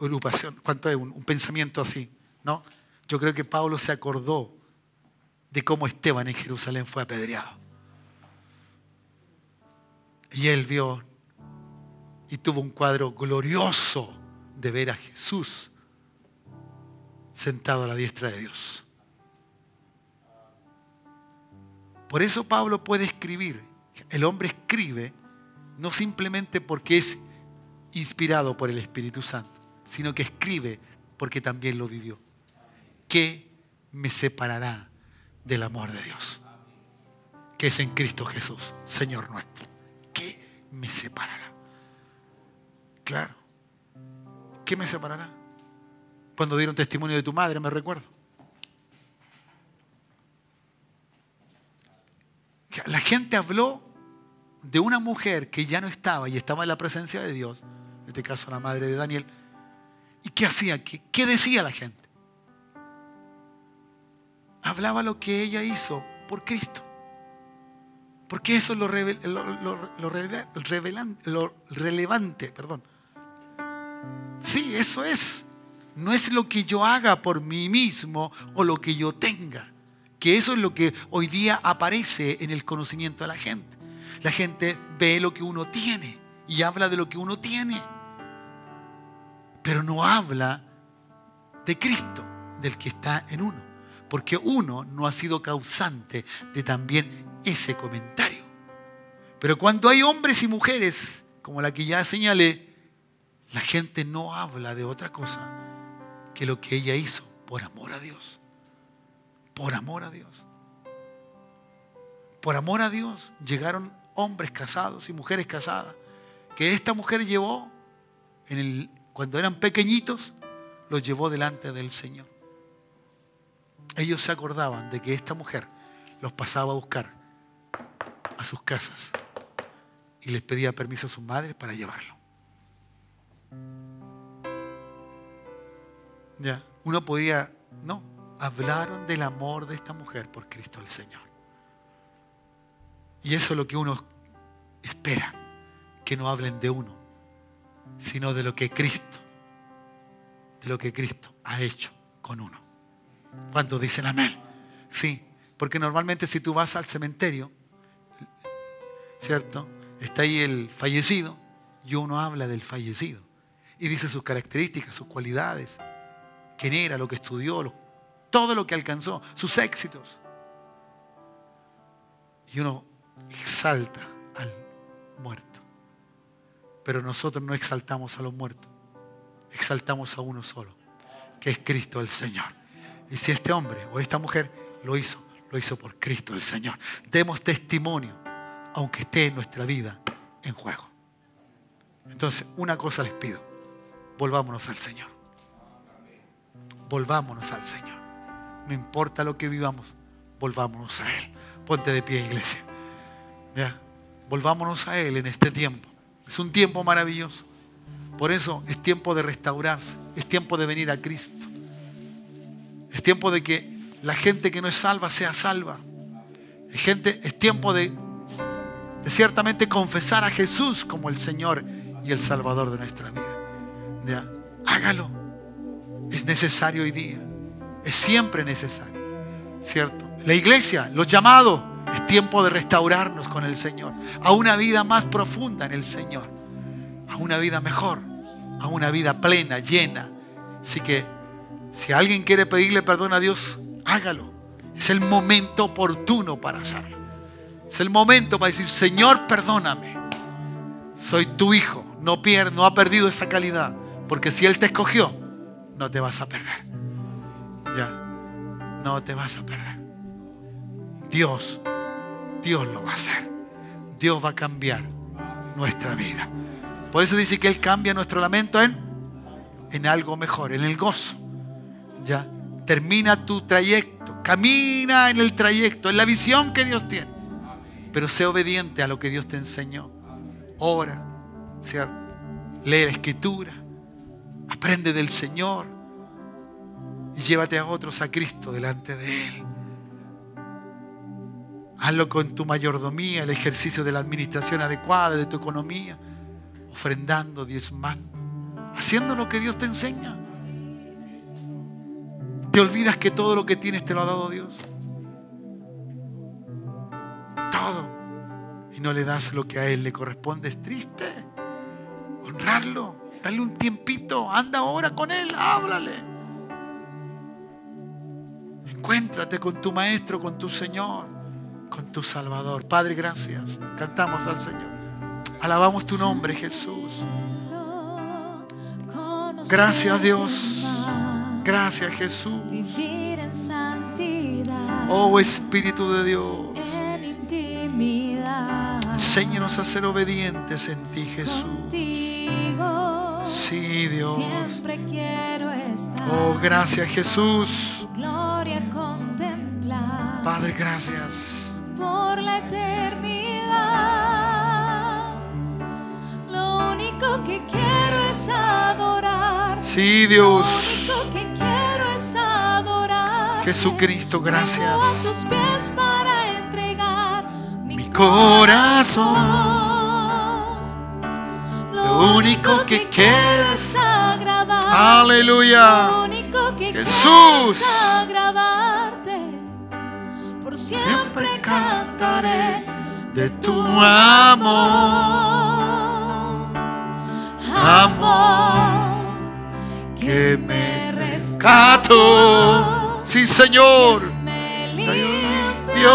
agrupación, ¿cuánto es? Un pensamiento así, ¿no? Yo creo que Pablo se acordó de cómo Esteban en Jerusalén fue apedreado. Y él vio y tuvo un cuadro glorioso de ver a Jesús sentado a la diestra de Dios. Por eso Pablo puede escribir. El hombre escribe no simplemente porque es inspirado por el Espíritu Santo, sino que escribe porque también lo vivió. ¿Qué me separará del amor de Dios? Que es en Cristo Jesús, Señor nuestro. ¿Qué me separará? Claro. ¿Qué me separará? Cuando dieron testimonio de tu madre, me recuerdo. La gente habló de una mujer que ya no estaba y estaba en la presencia de Dios, en este caso la madre de Daniel. ¿Y qué hacía? ¿Qué decía la gente? Hablaba lo que ella hizo por Cristo. Porque eso es lo relevante. Perdón. Sí, eso es. No es lo que yo haga por mí mismo o lo que yo tenga. Que eso es lo que hoy día aparece en el conocimiento de la gente. La gente ve lo que uno tiene y habla de lo que uno tiene. Pero no habla de Cristo, del que está en uno. Porque uno no ha sido causante de también ese comentario. Pero cuando hay hombres y mujeres, como la que ya señalé, la gente no habla de otra cosa que lo que ella hizo por amor a Dios. Por amor a Dios. Por amor a Dios llegaron hombres casados y mujeres casadas que esta mujer llevó cuando eran pequeñitos, los llevó delante del Señor. Ellos se acordaban de que esta mujer los pasaba a buscar a sus casas y les pedía permiso a sus madres para llevarlo. Ya, uno podía, no. Hablaron del amor de esta mujer por Cristo el Señor. Y eso es lo que uno espera, que no hablen de uno, sino de lo que Cristo ha hecho con uno. ¿Cuántos dicen amén? Sí, porque normalmente si tú vas al cementerio, ¿cierto? Está ahí el fallecido y uno habla del fallecido y dice sus características, sus cualidades, quién era, lo que estudió, todo lo que alcanzó, sus éxitos. Y uno exalta al muerto. Pero nosotros no exaltamos a los muertos. Exaltamos a uno solo, que es Cristo el Señor. Y si este hombre o esta mujer lo hizo por Cristo el Señor. Demos testimonio, aunque esté nuestra vida en juego. Entonces, una cosa les pido. Volvámonos al Señor. Volvámonos al Señor. No importa lo que vivamos, volvámonos a Él. Ponte de pie, iglesia. ¿Ya? Volvámonos a Él en este tiempo. Es un tiempo maravilloso. Por eso es tiempo de restaurarse. Es tiempo de venir a Cristo. Es tiempo de que la gente que no es salva sea salva. Es tiempo de ciertamente confesar a Jesús como el Señor y el Salvador de nuestra vida. ¿Ya? Hágalo. Es necesario hoy día. Es siempre necesario. ¿Cierto? La iglesia, los llamados, es tiempo de restaurarnos con el Señor. A una vida más profunda en el Señor. A una vida mejor. A una vida plena, llena. Así que si alguien quiere pedirle perdón a Dios, hágalo. Es el momento oportuno para hacerlo. Es el momento para decir: Señor, perdóname. Soy tu hijo. No ha perdido esa calidad. Porque si Él te escogió, no te vas a perder. Ya. No te vas a perder. Dios lo va a hacer. Dios va a cambiar nuestra vida. Por eso dice que Él cambia nuestro lamento en algo mejor, en el gozo. Ya. Termina tu trayecto. Camina en el trayecto, en la visión que Dios tiene. Pero sé obediente a lo que Dios te enseñó. Ora, ¿cierto? Lee la Escritura. Aprende del Señor. Y llévate a otros a Cristo delante de Él. Hazlo con tu mayordomía, el ejercicio de la administración adecuada de tu economía. Ofrendando, diezmando. Haciendo lo que Dios te enseña. ¿Te olvidas que todo lo que tienes te lo ha dado Dios? Todo. Y no le das lo que a Él le corresponde. Es triste. Honrarlo. Dale un tiempito. Anda ahora con Él. Háblale. Encuéntrate con tu Maestro, con tu Señor, con tu Salvador. Padre, gracias. Cantamos al Señor. Alabamos tu nombre, Jesús. Gracias, Dios. Gracias, Jesús. Oh, Espíritu de Dios. Enséñanos a ser obedientes en ti, Jesús. Sí, Dios. Oh, gracias, Jesús. Padre, gracias. Por la eternidad. Lo único que quiero es adorar. Sí, Dios. Lo único que quiero es adorar. Jesucristo, gracias. Vengo a tus pies para entregar mi corazón. Lo único que quiero es agradar. Aleluya. Lo único que Jesús. quiero es agradarte. Por siempre cantaré de tu amor. Amor que me rescató. Sí, Señor. me limpió,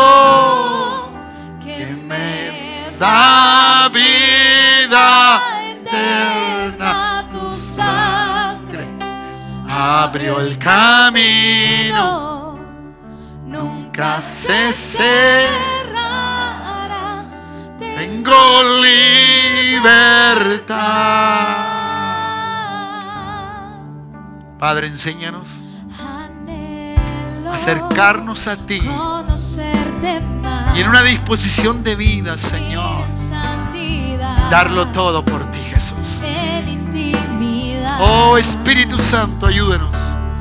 Que me da vida eterna. tu sangre Abrió el camino. nunca se cerrará. Tengo libertad. Padre, enséñanos a acercarnos a ti y en una disposición de vida, Señor, darlo todo por ti, Jesús. Oh, Espíritu Santo, ayúdenos.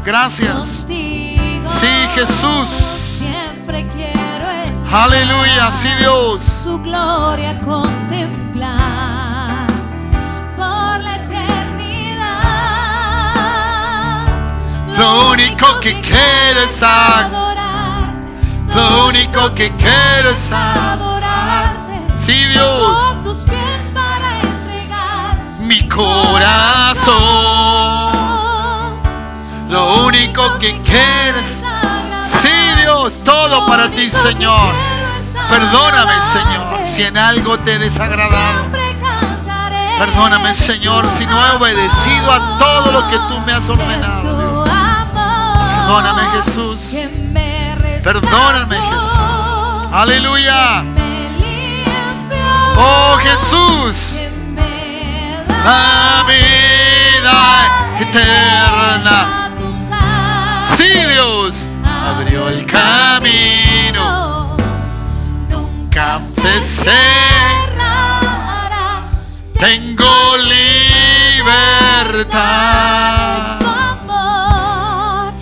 Gracias. Sí, Jesús. Siempre quiero estar. Aleluya, sí, Dios. Tu gloria contemplar por la eternidad. Lo único que quiero es adorarte. Lo único que quiero es adorarte. Sí, Dios. Por tus pies para entregar Mi corazón. Lo único que quiero es Sí, Dios, todo para ti, Señor. Perdóname, Señor, si en algo te he desagradado. Perdóname, Señor, si no he obedecido a todo lo que tú me has ordenado. Perdóname, Jesús. Perdóname, Jesús. Aleluya. Oh, Jesús. La vida eterna. Sí, Dios. nunca se cerrará. Tengo libertad. Es tu amor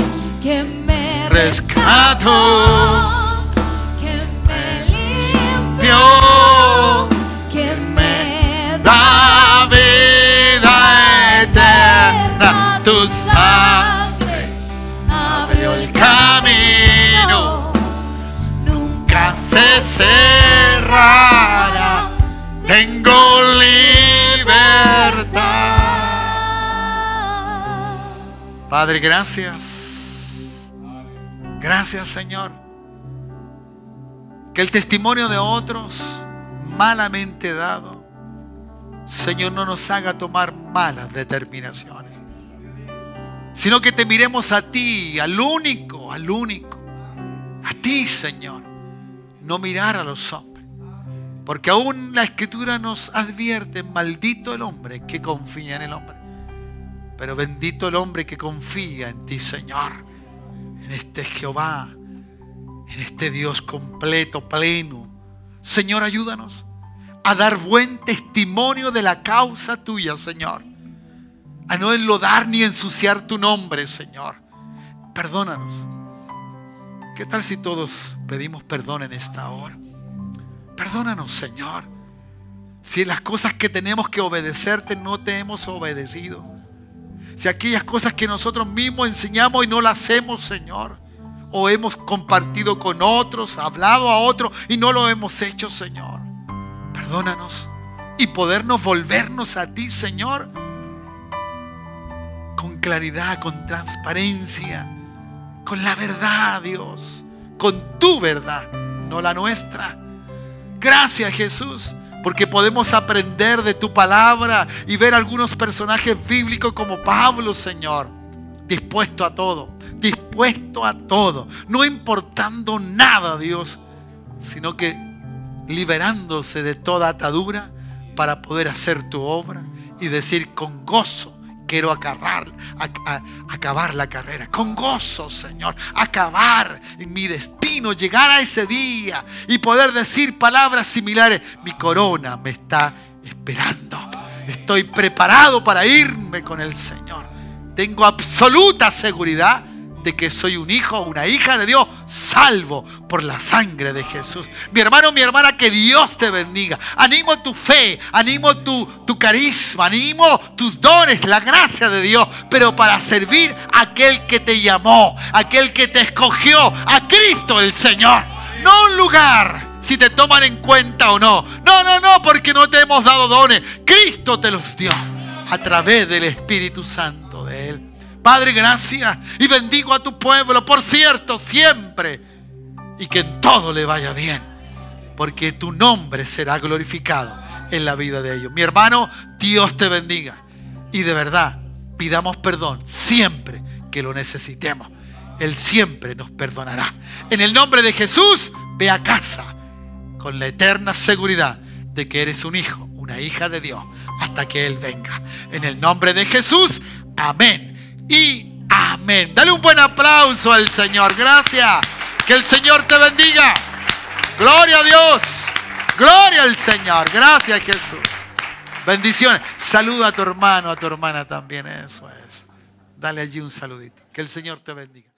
que me Rescato, que me limpió, que me da vida eterna. Tu sangre abrió el camino, nunca se cerrará. Tengo libertad. Padre, gracias. Gracias, Señor. Que el testimonio de otros malamente dado, Señor, no nos haga tomar malas determinaciones, sino que te miremos a ti, al único, a ti, Señor. No mirar a los hombres, porque aún la Escritura nos advierte: maldito el hombre que confía en el hombre, pero bendito el hombre que confía en ti, Señor, en este Jehová, en este Dios completo, pleno. Señor, ayúdanos a dar buen testimonio de la causa tuya, Señor, a no enlodar ni ensuciar tu nombre, Señor. Perdónanos. ¿Qué tal si todos pedimos perdón en esta hora? Perdónanos, Señor, si las cosas que tenemos que obedecerte no te hemos obedecido, si aquellas cosas que nosotros mismos enseñamos y no las hacemos, Señor, o hemos compartido con otros, hablado a otros y no lo hemos hecho, Señor. Perdónanos y podernos volvernos a ti, Señor, con claridad, con transparencia, con la verdad, Dios, con tu verdad, no la nuestra. Gracias, Jesús, porque podemos aprender de tu palabra y ver algunos personajes bíblicos como Pablo, Señor, dispuesto a todo, no importando nada, Dios, sino que liberándose de toda atadura para poder hacer tu obra y decir: con gozo quiero acabar la carrera, con gozo, Señor, acabar en mi destino, llegar a ese día y poder decir palabras similares: mi corona me está esperando, estoy preparado para irme con el Señor. Tengo absoluta seguridad de que soy un hijo o una hija de Dios, salvo por la sangre de Jesús. Mi hermano, mi hermana, que Dios te bendiga. Animo tu fe, animo tu carisma, animo tus dones, la gracia de Dios, pero para servir a aquel que te llamó, aquel que te escogió, a Cristo el Señor. No un lugar, si te toman en cuenta o no. No, porque no te hemos dado dones. Cristo te los dio a través del Espíritu Santo de Él. Padre, gracias, y bendigo a tu pueblo, por cierto, siempre, y que en todo le vaya bien, porque tu nombre será glorificado en la vida de ellos. Mi hermano, Dios te bendiga, y de verdad, pidamos perdón siempre que lo necesitemos. Él siempre nos perdonará. En el nombre de Jesús, ve a casa con la eterna seguridad de que eres un hijo, una hija de Dios, hasta que Él venga. En el nombre de Jesús, amén y amén. Dale un buen aplauso al Señor. Gracias. Que el Señor te bendiga. Gloria a Dios. Gloria al Señor. Gracias, Jesús. Bendiciones. Saluda a tu hermano, a tu hermana también. Eso es. Dale allí un saludito. Que el Señor te bendiga.